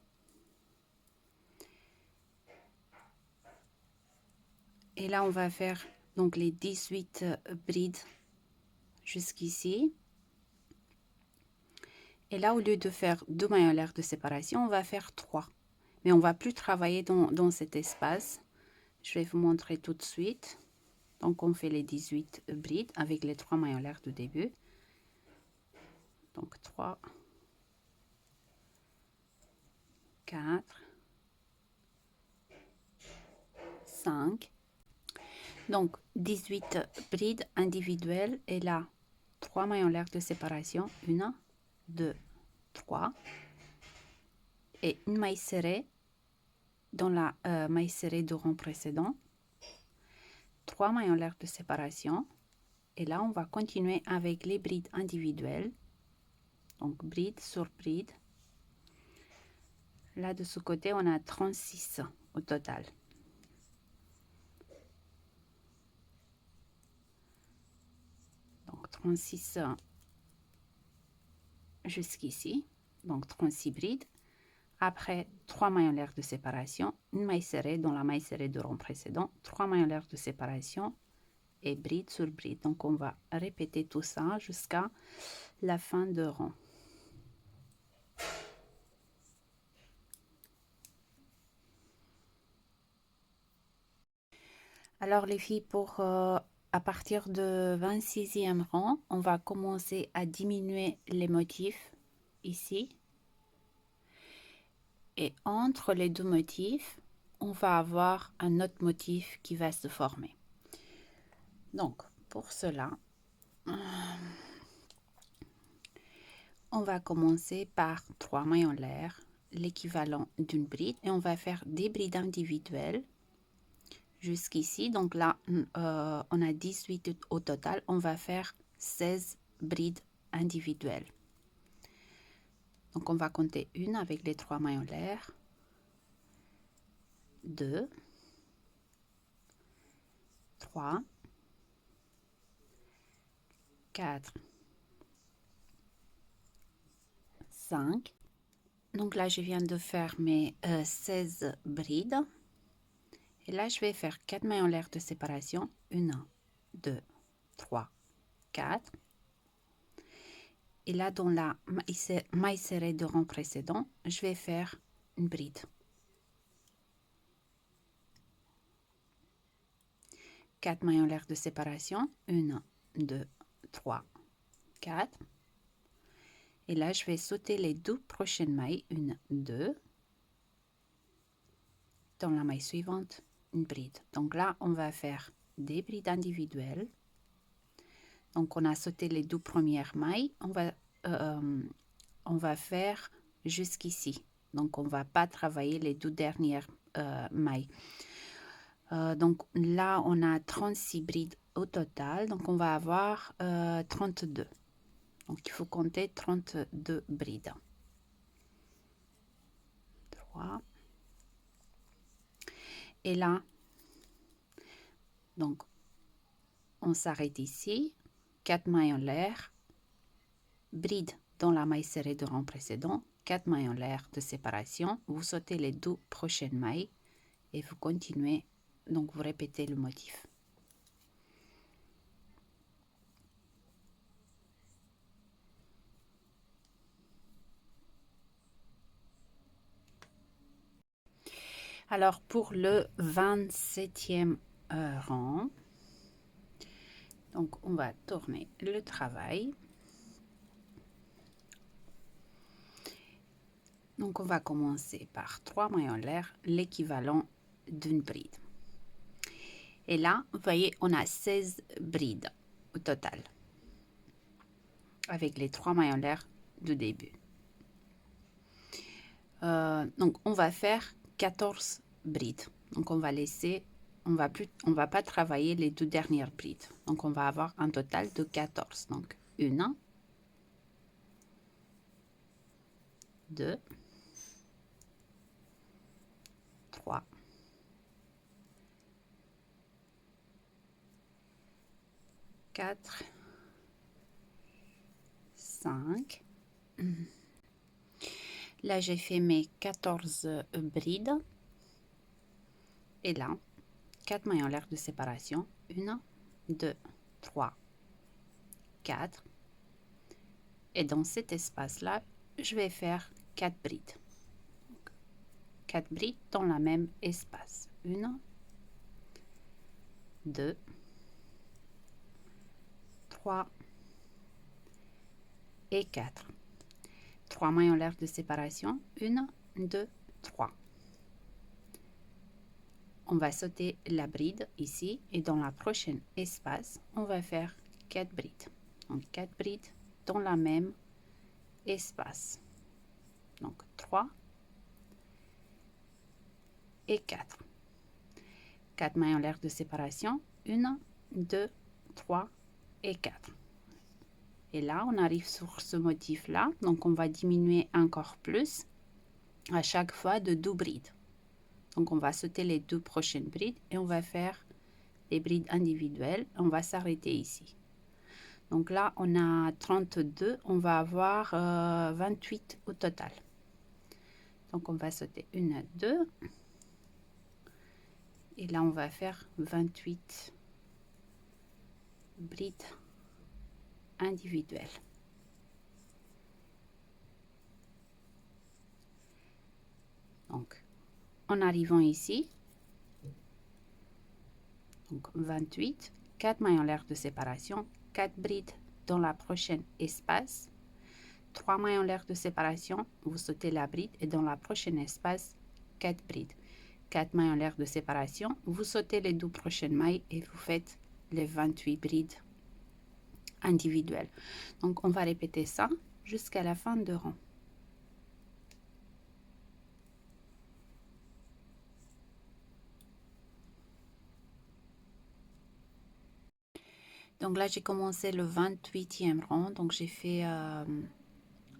Et là, on va faire donc les 18 brides jusqu'ici. Et là, au lieu de faire 2 mailles en l'air de séparation, on va faire 3. Mais on ne va plus travailler dans cet espace. Je vais vous montrer tout de suite. Donc, on fait les 18 brides avec les 3 mailles en l'air de début. Donc, 3, 4, 5. Donc, 18 brides individuelles. Et là, 3 mailles en l'air de séparation. 1, 2, 3. Et une maille serrée dans la maille serrée du rang précédent. 3 mailles en l'air de séparation. Et là, on va continuer avec les brides individuelles. Donc, bride sur bride. Là, de ce côté, on a 36 au total. Donc, 36 jusqu'ici. Donc, 36 brides. Après, 3 mailles en l'air de séparation. Une maille serrée dans la maille serrée du rang précédent. 3 mailles en l'air de séparation. Et bride sur bride. Donc, on va répéter tout ça jusqu'à la fin de rang. Alors les filles, pour à partir de 26e rang, on va commencer à diminuer les motifs ici. Et entre les deux motifs, on va avoir un autre motif qui va se former. Donc, pour cela, on va commencer par 3 mailles en l'air, l'équivalent d'une bride. Et on va faire des brides individuelles jusqu'ici. Donc là, on a 18 au total. On va faire 16 brides individuelles. Donc, on va compter une avec les 3 mailles en l'air, 2, 3, 4, 5. Donc là, je viens de faire mes 16 brides. Et là, je vais faire 4 mailles en l'air de séparation. 1, 2, 3, 4. Et là, dans la maille serrée de rang précédent, je vais faire une bride. 4 mailles en l'air de séparation. 1, 2, 3, 4. Et là, je vais sauter les 2 prochaines mailles. 1, 2. Dans la maille suivante, une bride. Donc là, on va faire des brides individuelles. Donc, on a sauté les 2 premières mailles. On va faire jusqu'ici. Donc, on ne va pas travailler les 2 dernières mailles. Donc là, on a 36 brides au total. Donc, on va avoir 32. Donc, il faut compter 32 brides. 3. Et là, donc, on s'arrête ici. 4 mailles en l'air. Bride dans la maille serrée de rang précédent. 4 mailles en l'air de séparation. Vous sautez les 2 prochaines mailles et vous continuez. Donc, vous répétez le motif. Alors, pour le 27e rang, donc on va tourner le travail. Donc, on va commencer par 3 mailles en l'air, l'équivalent d'une bride. Et là, vous voyez, on a 16 brides au total, avec les 3 mailles en l'air du début. Donc, on va faire 14 brides. Donc, on va laisser, on va pas travailler les 2 dernières brides. Donc, on va avoir un total de 14. Donc, 1, 2, 3, 4, 5. Là, j'ai fait mes 14 brides. Et là, 4 mailles en l'air de séparation. 1, 2, 3, 4. Et dans cet espace-là, je vais faire 4 brides. 4 brides dans le même espace. 1, 2, 3 et 4. 3 mailles en l'air de séparation. 1, 2, 3. On va sauter la bride ici et dans la prochaine espace, on va faire 4 brides. Donc 4 brides dans la même espace. Donc 3 et 4. 4 mailles en l'air de séparation. 1, 2, 3 et 4. Et là, on arrive sur ce motif-là. Donc, on va diminuer encore plus à chaque fois de 2 brides. Donc, on va sauter les 2 prochaines brides et on va faire les brides individuelles. On va s'arrêter ici. Donc là, on a 32. On va avoir 28 au total. Donc, on va sauter 1, 2. Et là, on va faire 28 brides individuelles. Donc, en arrivant ici, donc 28, 4 mailles en l'air de séparation, 4 brides dans la prochaine espace, 3 mailles en l'air de séparation, vous sautez la bride et dans la prochaine espace, 4 brides. 4 mailles en l'air de séparation, vous sautez les 2 prochaines mailles et vous faites les 28 brides individuelles. Donc, on va répéter ça jusqu'à la fin de rang. Donc là, j'ai commencé le 28e rang. Donc, j'ai fait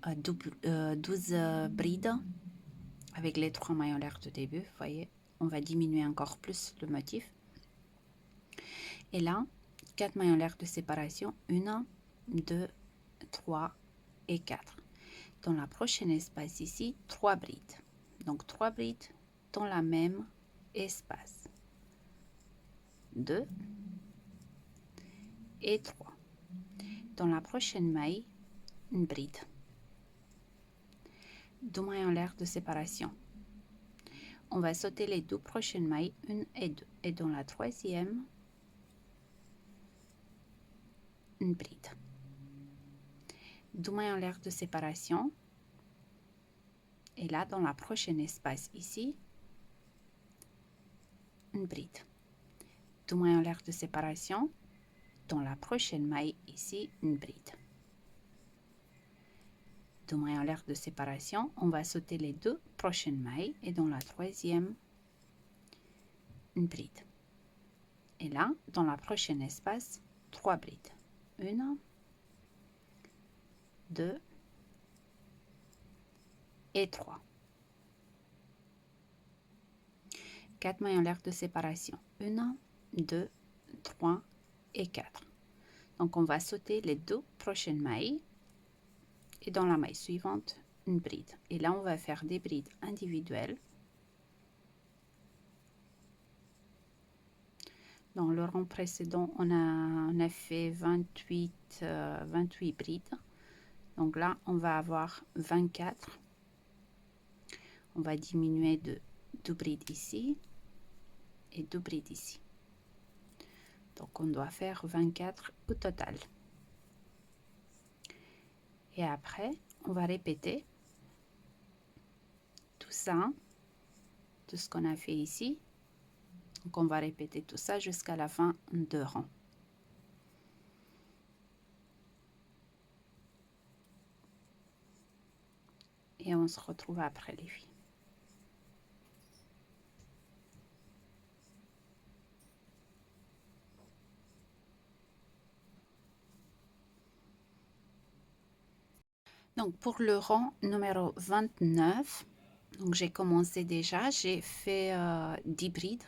12 brides avec les 3 mailles en l'air de début. Vous voyez, on va diminuer encore plus le motif. Et là, 4 mailles en l'air de séparation, 1, 2, 3 et 4. Dans la prochaine espace ici, 3 brides. Donc 3 brides dans la même espace. 2 et 3. Dans la prochaine maille, une bride. 2 mailles en l'air de séparation. On va sauter les 2 prochaines mailles, 1 et 2. Et dans la troisième, une bride. 2 mailles en l'air de séparation. Et là, dans la prochaine espace ici, une bride. 2 mailles en l'air de séparation. Dans la prochaine maille ici, une bride. 2 mailles en l'air de séparation. On va sauter les 2 prochaines mailles et dans la troisième, une bride. Et là, dans la prochaine espace, 3 brides. 1, 2 et 3. 4 mailles en l'air de séparation. 1, 2, 3 et 4. Donc, on va sauter les 2 prochaines mailles et dans la maille suivante, une bride. Et là, on va faire des brides individuelles. Dans le rang précédent, on a fait 28 brides. Donc là, on va avoir 24. On va diminuer de 2 brides ici et 2 brides ici. Donc, on doit faire 24 au total. Et après, on va répéter tout ça, tout ce qu'on a fait ici. Donc, on va répéter tout ça jusqu'à la fin de rang. Et on se retrouve après les filles. Donc, pour le rang numéro 29, donc j'ai commencé déjà, j'ai fait 10 brides.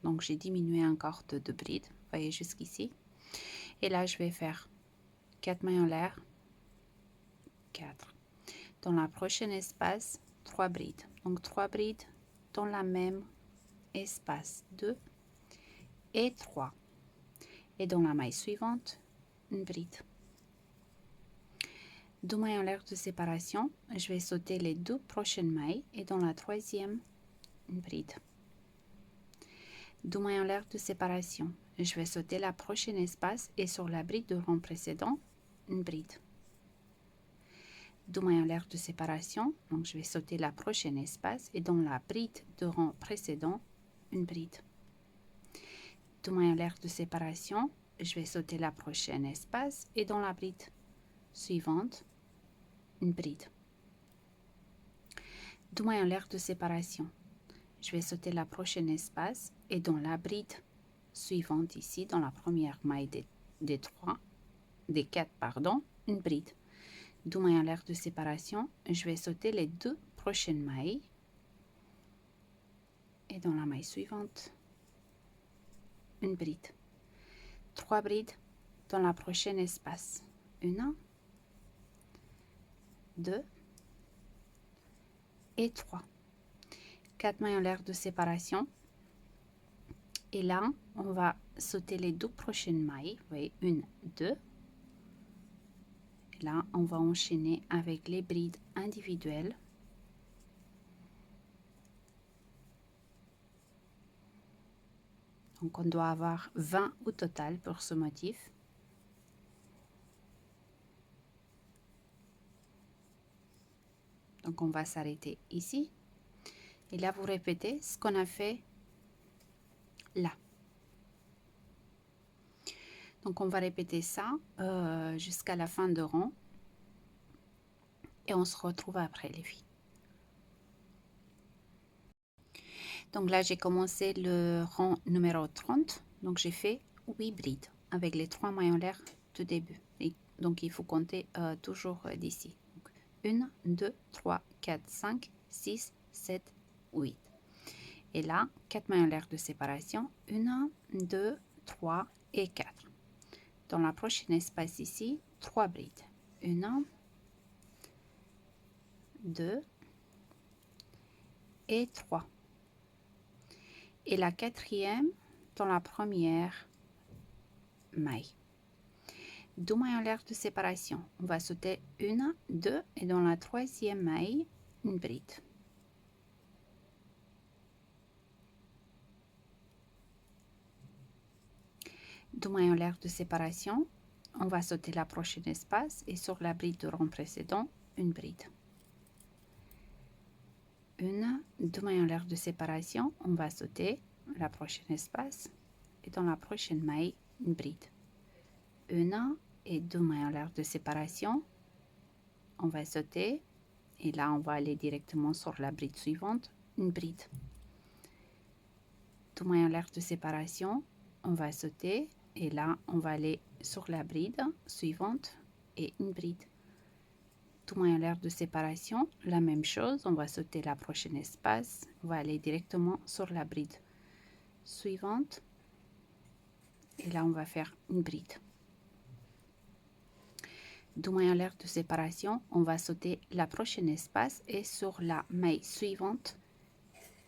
Donc, j'ai diminué encore de 2 brides, vous voyez jusqu'ici. Et là, je vais faire 4 mailles en l'air, 4. Dans la prochaine espace, 3 brides. Donc, 3 brides dans la même espace, 2 et 3. Et dans la maille suivante, une bride. 2 mailles en l'air de séparation, je vais sauter les 2 prochaines mailles et dans la troisième, une bride. 2 mailles en l'air de séparation, je vais sauter la prochaine espace et sur la bride de rang précédent, une bride. 2 mailles en l'air de séparation, donc je vais sauter la prochaine espace et dans la bride de rang précédent, une bride. 2 mailles en l'air de séparation, je vais sauter la prochaine espace et dans la bride suivante, une bride. 2 mailles en l'air de séparation. Je vais sauter la prochaine espace et dans la bride suivante ici, dans la première maille des 4, pardon, une bride. 2 mailles en l'air de séparation. Je vais sauter les 2 prochaines mailles et dans la maille suivante, une bride. 3 brides dans la prochaine espace. 1, 2 et 3. 4 mailles en l'air de séparation. Et là, on va sauter les 2 prochaines mailles. Vous voyez, 1, 2. Et là, on va enchaîner avec les brides individuelles. Donc, on doit avoir 20 au total pour ce motif. Donc, on va s'arrêter ici. Et là, vous répétez ce qu'on a fait là. Donc, on va répéter ça jusqu'à la fin de rang. Et on se retrouve après, les filles. Donc là, j'ai commencé le rang numéro 30. Donc, j'ai fait 8 brides avec les 3 mailles en l'air tout début. Et donc, il faut compter toujours d'ici. 1, 2, 3, 4, 5, 6, 7, 8. Et là, 4 mailles en l'air de séparation. 1, 2, 3 et 4. Dans la prochaine espace ici, 3 brides. 1, 2 et 3. Et la quatrième dans la première maille. 2 mailles en l'air de séparation. On va sauter 1, 2 et dans la troisième maille, une bride. Deux mailles en l'air de séparation. On va sauter la prochaine espace et sur la bride de rang précédent, une bride. 1, 2 mailles en l'air de séparation. On va sauter la prochaine espace et dans la prochaine maille, une bride. 1 et 2 mailles en l'air de séparation. On va sauter et là on va aller directement sur la bride suivante, une bride. 2 mailles en l'air de séparation. On va sauter et là on va aller sur la bride suivante et une bride. 2 mailles en l'air de séparation, la même chose, on va sauter la prochaine espace, on va aller directement sur la bride suivante et là on va faire une bride. 2 mailles en l'air de séparation, on va sauter la prochaine espace et sur la maille suivante,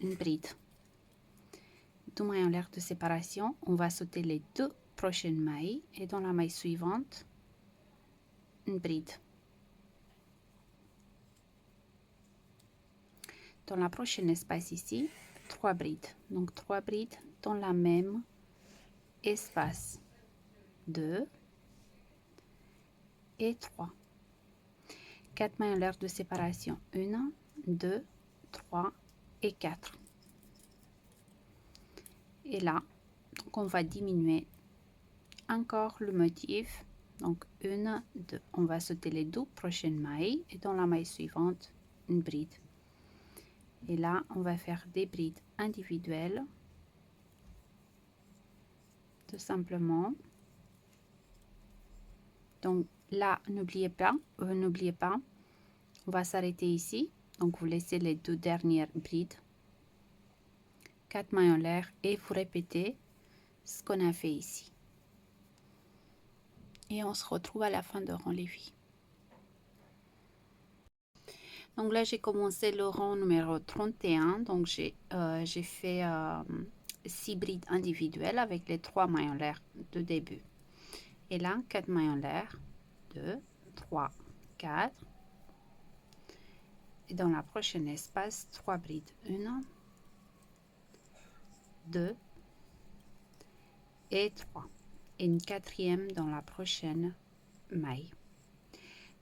une bride. 2 mailles en l'air de séparation, on va sauter les deux prochaines mailles et dans la maille suivante, une bride. Dans la prochaine espace ici, 3 brides. Donc 3 brides dans la même espace. 2 et 3. 4 mailles en l'air de séparation. 1, 2, 3 et 4. Et là, donc on va diminuer encore le motif. Donc 1, 2. On va sauter les deux prochaines mailles et dans la maille suivante, une bride. Et là, on va faire des brides individuelles. Tout simplement. Donc là, n'oubliez pas, on va s'arrêter ici. Donc vous laissez les deux dernières brides. 4 mailles en l'air et vous répétez ce qu'on a fait ici. Et on se retrouve à la fin de rang les filles. Donc là, j'ai commencé le rang numéro 31. Donc j'ai fait 6 brides individuelles avec les 3 mailles en l'air de début. Et là, 4 mailles en l'air. 2, 3, 4. Et dans la prochaine espace, 3 brides. 1, 2 et 3. Et une quatrième dans la prochaine maille.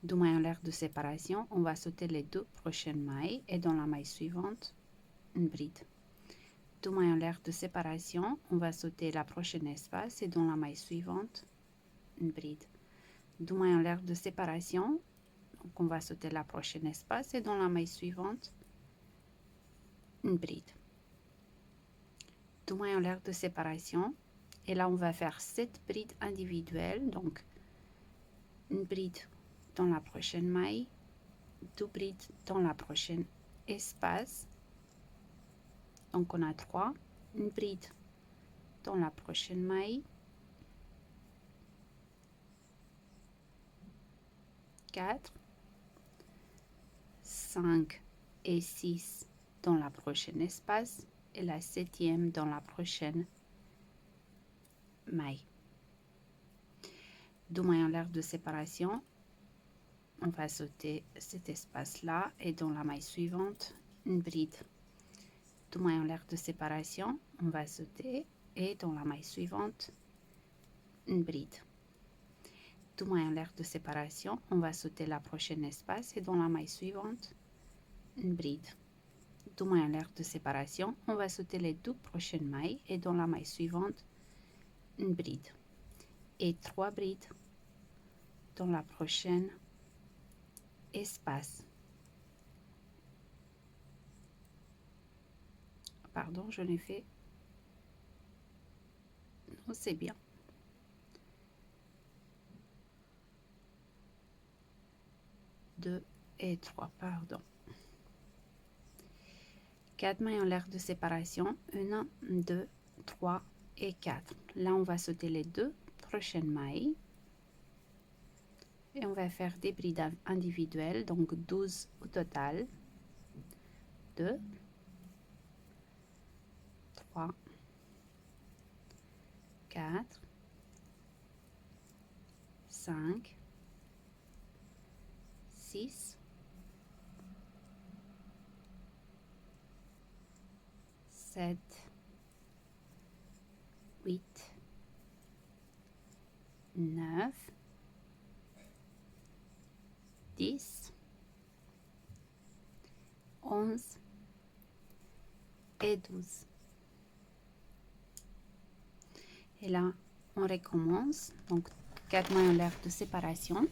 2 mailles en l'air de séparation, on va sauter les deux prochaines mailles et dans la maille suivante, une bride. 2 mailles en l'air de séparation, on va sauter la prochaine espace et dans la maille suivante, une bride. 2 mailles en l'air de séparation, donc on va sauter la prochaine espace et dans la maille suivante, une bride. 2 mailles en l'air de séparation et là on va faire 7 brides individuelles, donc une bride dans la prochaine maille, 2 brides dans la prochaine espace, donc on a 3, une bride dans la prochaine maille, 4, 5 et 6 dans la prochaine espace et la septième dans la prochaine maille. 2 mailles en l'air de séparation, on va sauter cet espace là et dans la maille suivante, une bride. 2 mailles en l'air de séparation, on va sauter et dans la maille suivante, une bride. 2 mailles en l'air de séparation, on va sauter la prochaine espace et dans la maille suivante, une bride. 2 mailles en l'air de séparation, on va sauter les deux prochaines mailles et dans la maille suivante, une bride. Et 3 brides dans la prochaine espace. Pardon, je l'ai fait. Non, c'est bien. Deux et 3, pardon. 4 mailles en l'air de séparation. 1, 2, 3 et 4. Là, on va sauter les deux prochaines mailles. Et on va faire des brides individuelles, donc 12 au total. 2, 3, 4, 5, 6, 7, 8, 9, 10, 11 et 12. Et là, on recommence. Donc, 4 mailles en l'air de séparation.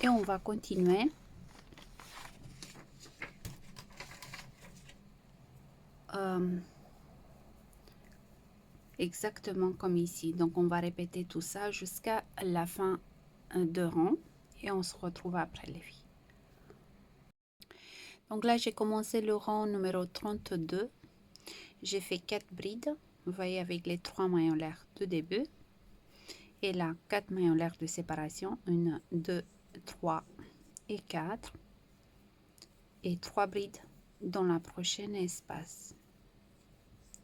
Et on va continuer exactement comme ici. Donc, on va répéter tout ça jusqu'à la fin de rang et on se retrouve après les filles. Donc là, j'ai commencé le rang numéro 32. J'ai fait 4 brides, vous voyez, avec les 3 mailles en l'air de début. Et là, 4 mailles en l'air de séparation. 1, 2, 3 et 4. Et 3 brides dans la prochaine espace.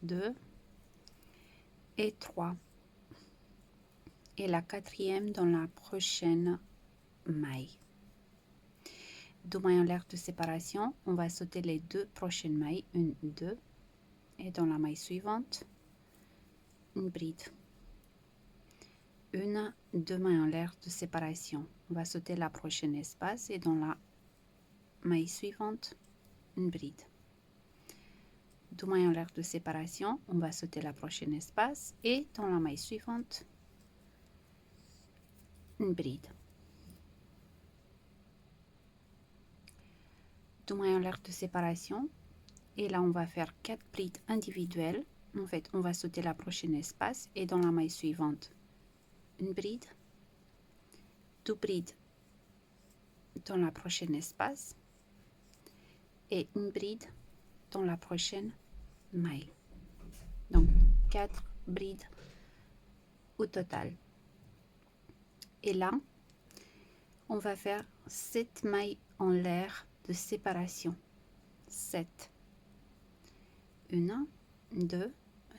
2 et 3. Et la quatrième dans la prochaine maille. 2 mailles en l'air de séparation. On va sauter les deux prochaines mailles. 1, 2. Et dans la maille suivante, une bride. 1, 2 mailles en l'air de séparation. On va sauter la prochaine espace et dans la maille suivante, une bride. 2 mailles en l'air de séparation. On va sauter la prochaine espace et dans la maille suivante, une bride. 2 mailles en l'air de séparation. Et là, on va faire 4 brides individuelles. En fait, on va sauter la prochaine espace et dans la maille suivante, une bride. 2 brides dans la prochaine espace et une bride dans la prochaine maille. Donc 4 brides au total. Et là, on va faire 7 mailles en l'air de séparation. 7. 1, 2,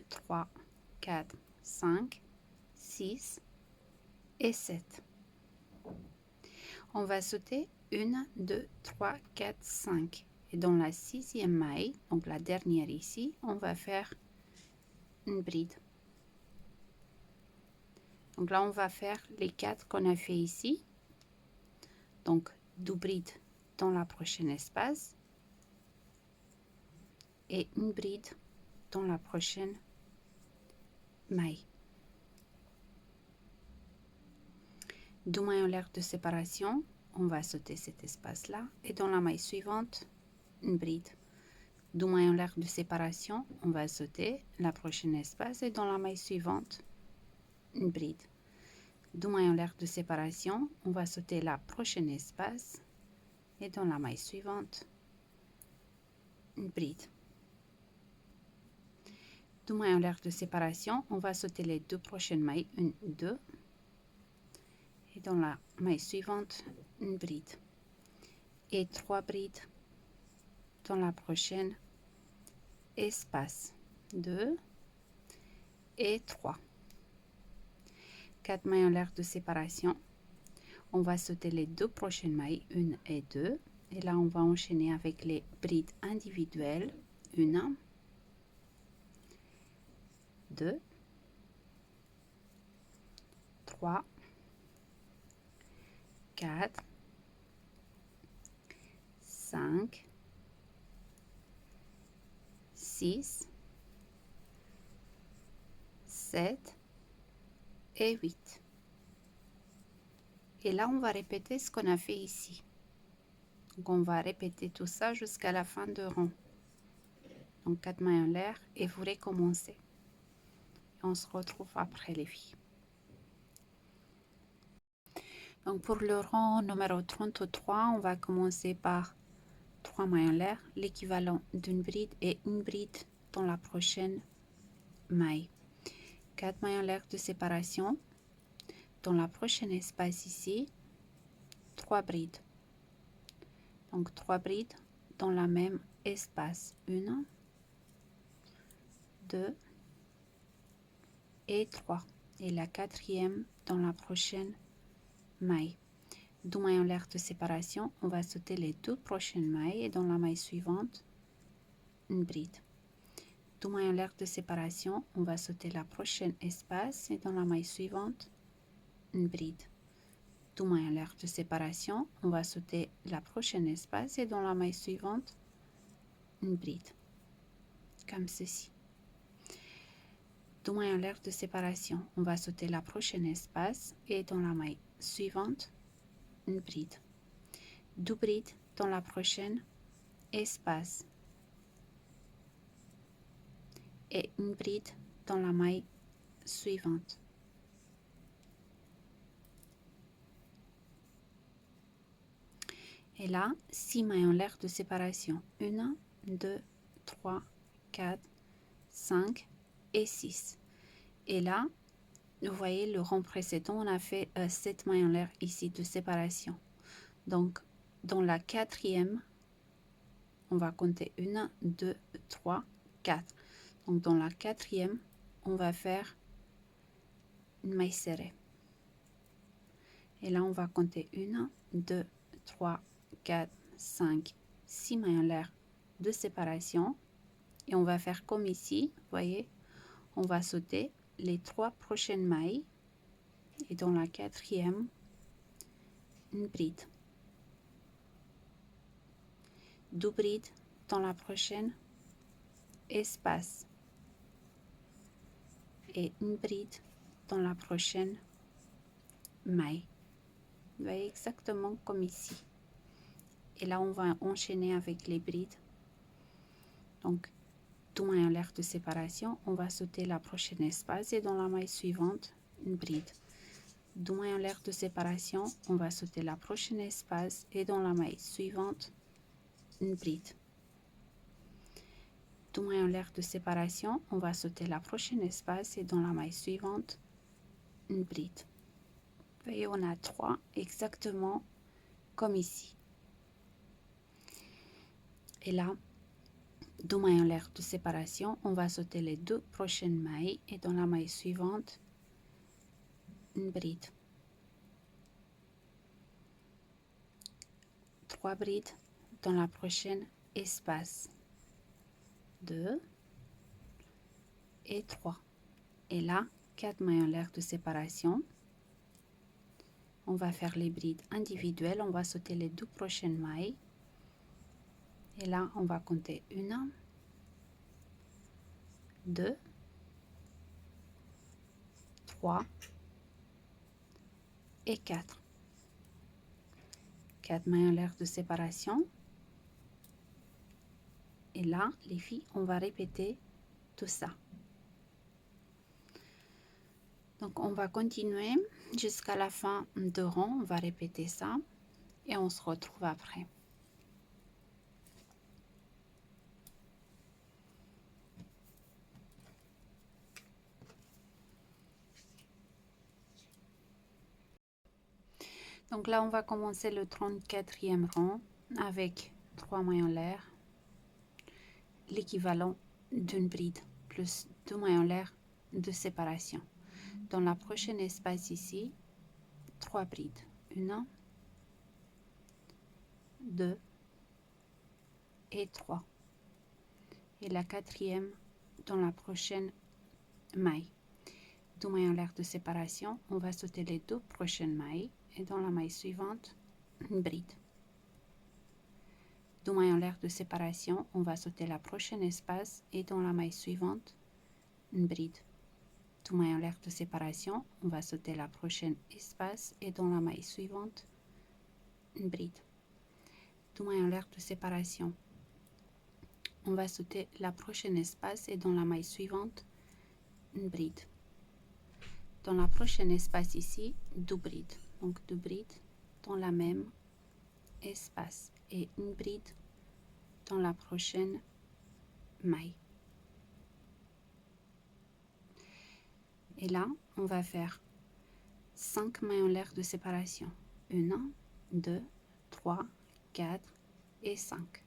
3, 4, 5, 6 et 7. On va sauter 1, 2, 3, 4, 5. Et dans la 6e maille, donc la dernière ici, on va faire une bride. Donc là, on va faire les 4 qu'on a fait ici. Donc 2 brides dans la prochaine espace et une bride dans la prochaine maille. 2 mailles en l'air de séparation, on va sauter cet espace là et dans la maille suivante, une bride. 2 mailles en l'air de séparation, on va sauter la prochaine espace et dans la maille suivante, une bride. 2 mailles en l'air de séparation, on va sauter la prochaine espace et dans la maille suivante, une bride. 2 mailles en l'air de séparation, on va sauter les deux prochaines mailles, 1, 2 et dans la maille suivante, une bride et 3 brides dans la prochaine espace, 2 et 3. 4 mailles en l'air de séparation, on va sauter les deux prochaines mailles, 1 et 2 et là on va enchaîner avec les brides individuelles, 1, 2, 3, 4, 5, 6, 7 et 8. Et là, on va répéter ce qu'on a fait ici. Donc, on va répéter tout ça jusqu'à la fin de rang. Donc, 4 mailles en l'air et vous recommencez. On se retrouve après les filles. Donc, pour le rang numéro 33, on va commencer par 3 mailles en l'air, l'équivalent d'une bride et une bride dans la prochaine maille. 4 mailles en l'air de séparation. Dans la prochaine espace ici, 3 brides. Donc 3 brides dans la même espace. 1, 2 et 3. Et la quatrième dans la prochaine maille. 2 mailles en l'air de séparation. On va sauter les 2 prochaines mailles et dans la maille suivante, une bride. 2 mailles en l'air de séparation. On va sauter la prochaine espace et dans la maille suivante, une bride. 2 mailles en l'air de séparation. On va sauter la prochaine espace et dans la maille suivante, une bride. Comme ceci. 2 mailles en l'air de séparation. On va sauter la prochaine espace et dans la maille suivante, une bride. 2 brides dans la prochaine espace et une bride dans la maille suivante. Et là, 6 mailles en l'air de séparation. 1, 2, 3, 4, 5 et 6. Et là, vous voyez le rang précédent, on a fait 7 mailles en l'air ici de séparation. Donc, dans la quatrième, on va compter 1, 2, 3, 4. Donc, dans la quatrième, on va faire une maille serrée. Et là, on va compter 1, 2, 3, 4, 5, 6 mailles en l'air de séparation. Et on va faire comme ici, vous voyez, on va sauter les 3 prochaines mailles. Et dans la quatrième, une bride. 2 brides dans la prochaine espace. Et une bride dans la prochaine maille. Vous voyez exactement comme ici. Et là, on va enchaîner avec les brides. Donc, 2 mailles en l'air de séparation. On va sauter la prochaine espace et dans la maille suivante, une bride. 2 mailles en l'air de séparation. On va sauter la prochaine espace et dans la maille suivante, une bride. 2 mailles en l'air de séparation. On va sauter la prochaine espace et dans la maille suivante, une bride. Vous voyez, on a 3 exactement comme ici. Et là, 2 mailles en l'air de séparation, on va sauter les 2 prochaines mailles et dans la maille suivante, une bride. 3 brides dans la prochaine espace. 2 et 3. Et là, 4 mailles en l'air de séparation. On va faire les brides individuelles. On va sauter les 2 prochaines mailles. Et là, on va compter 1, 2, 3 et 4. 4 mailles en l'air de séparation. Et là, les filles, on va répéter tout ça. Donc, on va continuer jusqu'à la fin de rang. On va répéter ça et on se retrouve après. Donc là, on va commencer le 34e rang avec 3 mailles en l'air, l'équivalent d'une bride, plus 2 mailles en l'air de séparation. Dans la prochaine espace ici, 3 brides. 1, 2 et 3. Et la quatrième dans la prochaine maille. 2 mailles en l'air de séparation. On va sauter les 2 prochaines mailles. Et dans la maille suivante, une bride. 2 mailles en l'air de séparation. On va sauter la prochaine espace. Et dans la maille suivante, une bride. 2 mailles en l'air de séparation. On va sauter la prochaine espace. Et dans la maille suivante, une bride. 2 mailles en l'air de séparation. On va sauter la prochaine espace et dans la maille suivante, une bride. Dans la prochaine espace ici, 2 brides. Donc 2 brides dans la même espace et une bride dans la prochaine maille. Et là, on va faire 5 mailles en l'air de séparation. 1, 2, 3, 4 et 5.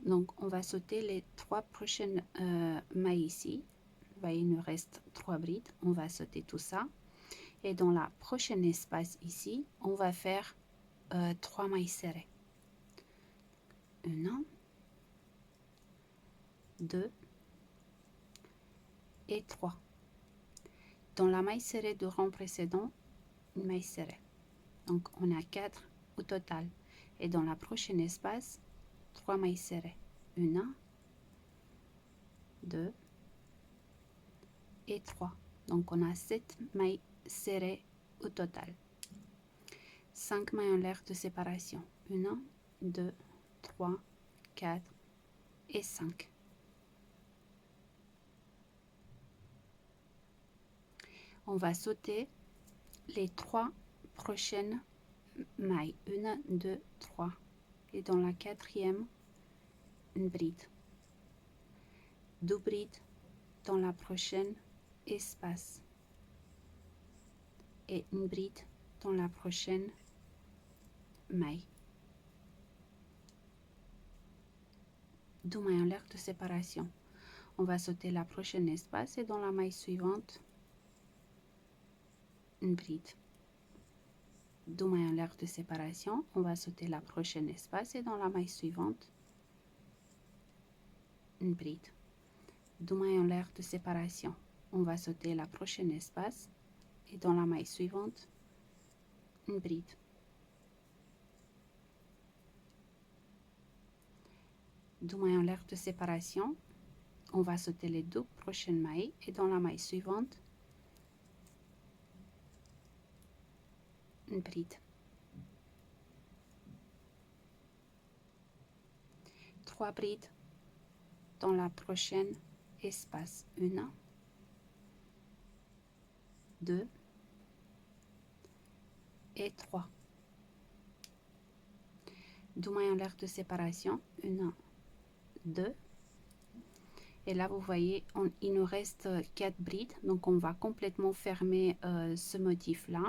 Donc, on va sauter les 3 prochaines mailles ici. Vous voyez, il nous reste 3 brides. On va sauter tout ça. Et dans la prochaine espace ici, on va faire 3 mailles serrées. 1, 2 et 3. Dans la maille serrée du rang précédent, une maille serrée. Donc, on a 4 au total. Et dans la prochaine espace, 3 mailles serrées. 1, 2 et 3. Donc, on a 7 mailles serrées au total. 5 mailles en l'air de séparation. 1, 2, 3, 4 et 5. On va sauter les 3 prochaines mailles. 1, 2, 3. Et dans la quatrième, une bride. 2 brides dans la prochaine espace. Et une bride dans la prochaine maille. 2 mailles en l'air de séparation. On va sauter la prochaine espace et dans la maille suivante, une bride. 2 mailles en l'air de séparation. On va sauter la prochaine espace et dans la maille suivante, une bride. 2 mailles en l'air de séparation. On va sauter la prochaine espace et dans la maille suivante, une bride. 2 mailles en l'air de séparation. On va sauter les 2 prochaines mailles et dans la maille suivante, une bride. 3 brides dans la prochaine espace. 1, 2 et 3. 2 mailles en l'air de séparation. 1, 2. Et là, vous voyez, il nous reste 4 brides. Donc, on va complètement fermer ce motif-là.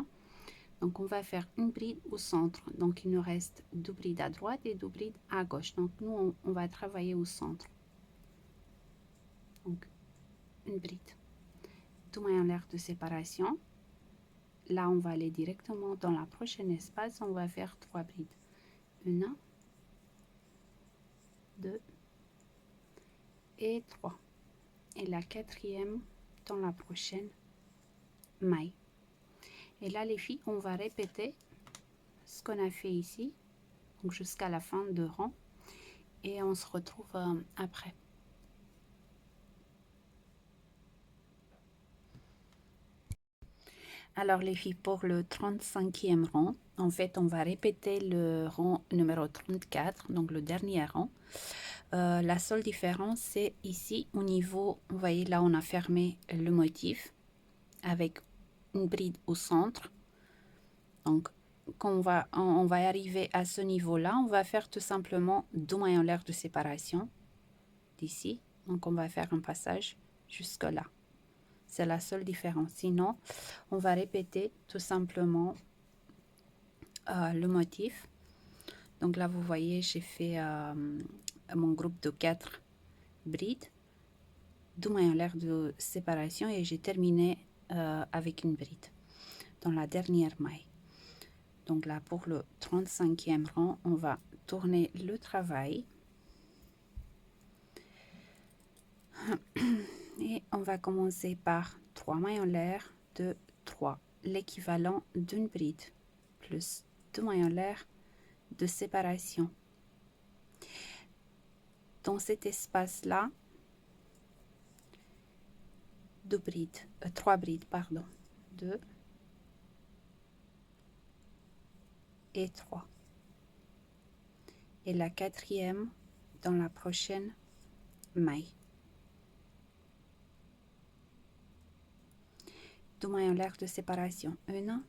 Donc, on va faire une bride au centre. Donc, il nous reste 2 brides à droite et 2 brides à gauche. Donc, nous, on va travailler au centre. Donc, une bride. 2 mailles en l'air de séparation. Là, on va aller directement dans la prochaine espace. On va faire 3 brides. 1, 2 et 3. Et la quatrième dans la prochaine maille. Et là, les filles, on va répéter ce qu'on a fait ici, donc jusqu'à la fin de rang. Et on se retrouve après. Alors les filles, pour le 35e rang, en fait, on va répéter le rang numéro 34, donc le dernier rang. La seule différence, c'est ici, au niveau, vous voyez, là, on a fermé le motif avec une bride au centre. Donc, quand on va arriver à ce niveau-là, on va faire tout simplement 2 mailles en l'air de séparation d'ici. Donc, on va faire un passage jusque là. C'est la seule différence. Sinon, on va répéter tout simplement le motif. Donc là, vous voyez, j'ai fait mon groupe de 4 brides, 2 mailles en l'air de séparation et j'ai terminé avec une bride dans la dernière maille. Donc là, pour le 35e rang, on va tourner le travail. Et on va commencer par 3 mailles en l'air de 3, l'équivalent d'une bride, plus 2 mailles en l'air de séparation. Dans cet espace-là, 3 brides, pardon, 2 et 3. Et la quatrième dans la prochaine maille. 2 mailles en l'air de séparation, 1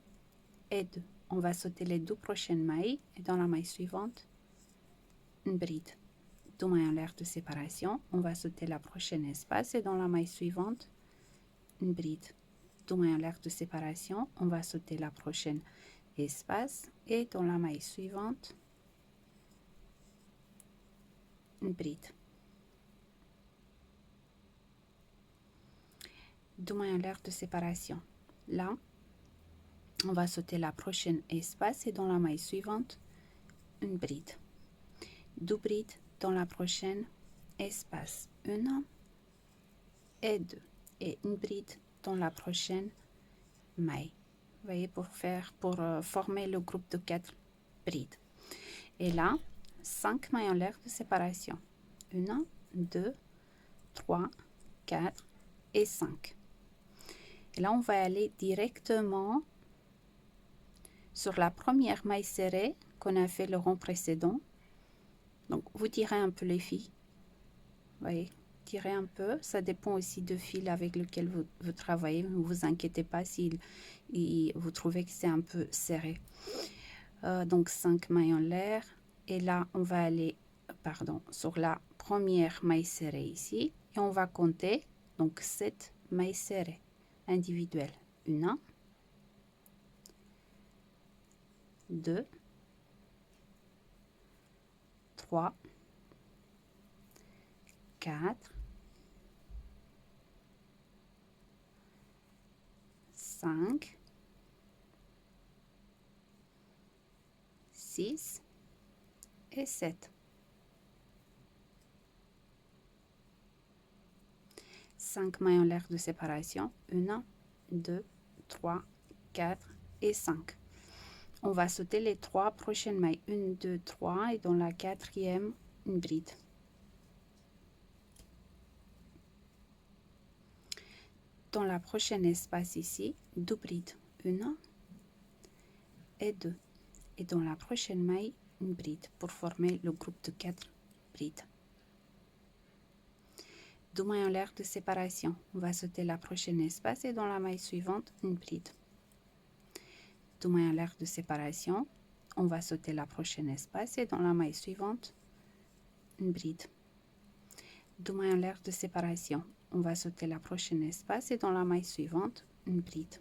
et 2. On va sauter les 2 prochaines mailles et dans la maille suivante, une bride. 2 mailles en l'air de séparation, on va sauter la prochaine espace et dans la maille suivante, une bride. 2 mailles en l'air de séparation, on va sauter la prochaine espace et dans la maille suivante, une bride. 2 mailles en l'air de séparation. Là, on va sauter la prochaine espace et dans la maille suivante, une bride. 2 brides dans la prochaine espace. 1 et 2. Et une bride dans la prochaine maille. Vous voyez, pour former le groupe de 4 brides. Et là, 5 mailles en l'air de séparation. 1, 2, 3, 4 et 5. Et là, on va aller directement sur la première maille serrée qu'on a fait le rang précédent. Donc, vous tirez un peu les filles. Vous voyez, tirez un peu. Ça dépend aussi du fil avec lequel vous travaillez. Ne vous inquiétez pas si vous trouvez que c'est un peu serré. Donc, 5 mailles en l'air. Et là, on va aller sur la première maille serrée ici. Et on va compter donc 7 mailles serrées individuelles. 1, 2, 3, 4, 5, 6 et 7. 5 mailles en l'air de séparation. 1, 2, 3, 4 et 5. On va sauter les 3 prochaines mailles. 1, 2, 3 et dans la quatrième, une bride. Dans la prochaine espace ici, 2 brides. 1 et 2. Et dans la prochaine maille, une bride pour former le groupe de 4 brides. 2 mailles en l'air de séparation. On va sauter la prochaine espace et dans la maille suivante, une bride. 2 mailles en l'air de séparation. On va sauter la prochaine espace et dans la maille suivante, une bride. 2 mailles en l'air de séparation. On va sauter la prochaine espace et dans la maille suivante, une bride.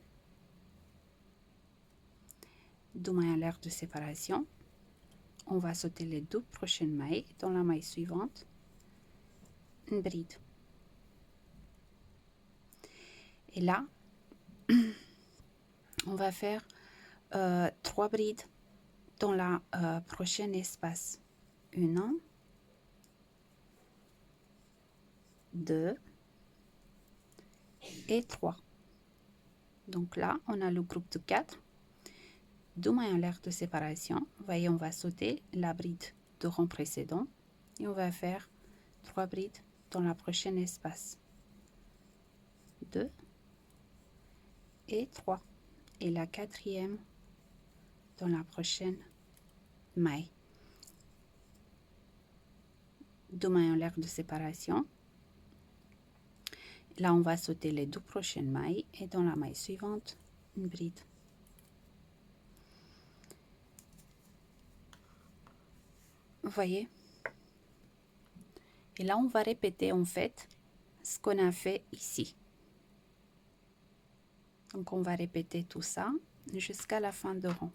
2 mailles en l'air de séparation. On va sauter les 2 prochaines mailles et dans la maille suivante, une bride. Et là, on va faire 3 brides dans la prochaine espace. 1, 2 et 3. Donc là, on a le groupe de 4. 2 mailles en l'air de séparation. Vous voyez, on va sauter la bride de rang précédent et on va faire 3 brides dans la prochaine espace. 2 et 3. Et la quatrième dans la prochaine maille. 2 mailles en l'air de séparation. Là, on va sauter les 2 prochaines mailles et dans la maille suivante, une bride. Vous voyez? Et là, on va répéter en fait ce qu'on a fait ici. Donc, on va répéter tout ça jusqu'à la fin de rang.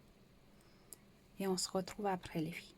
Et on se retrouve après les filles.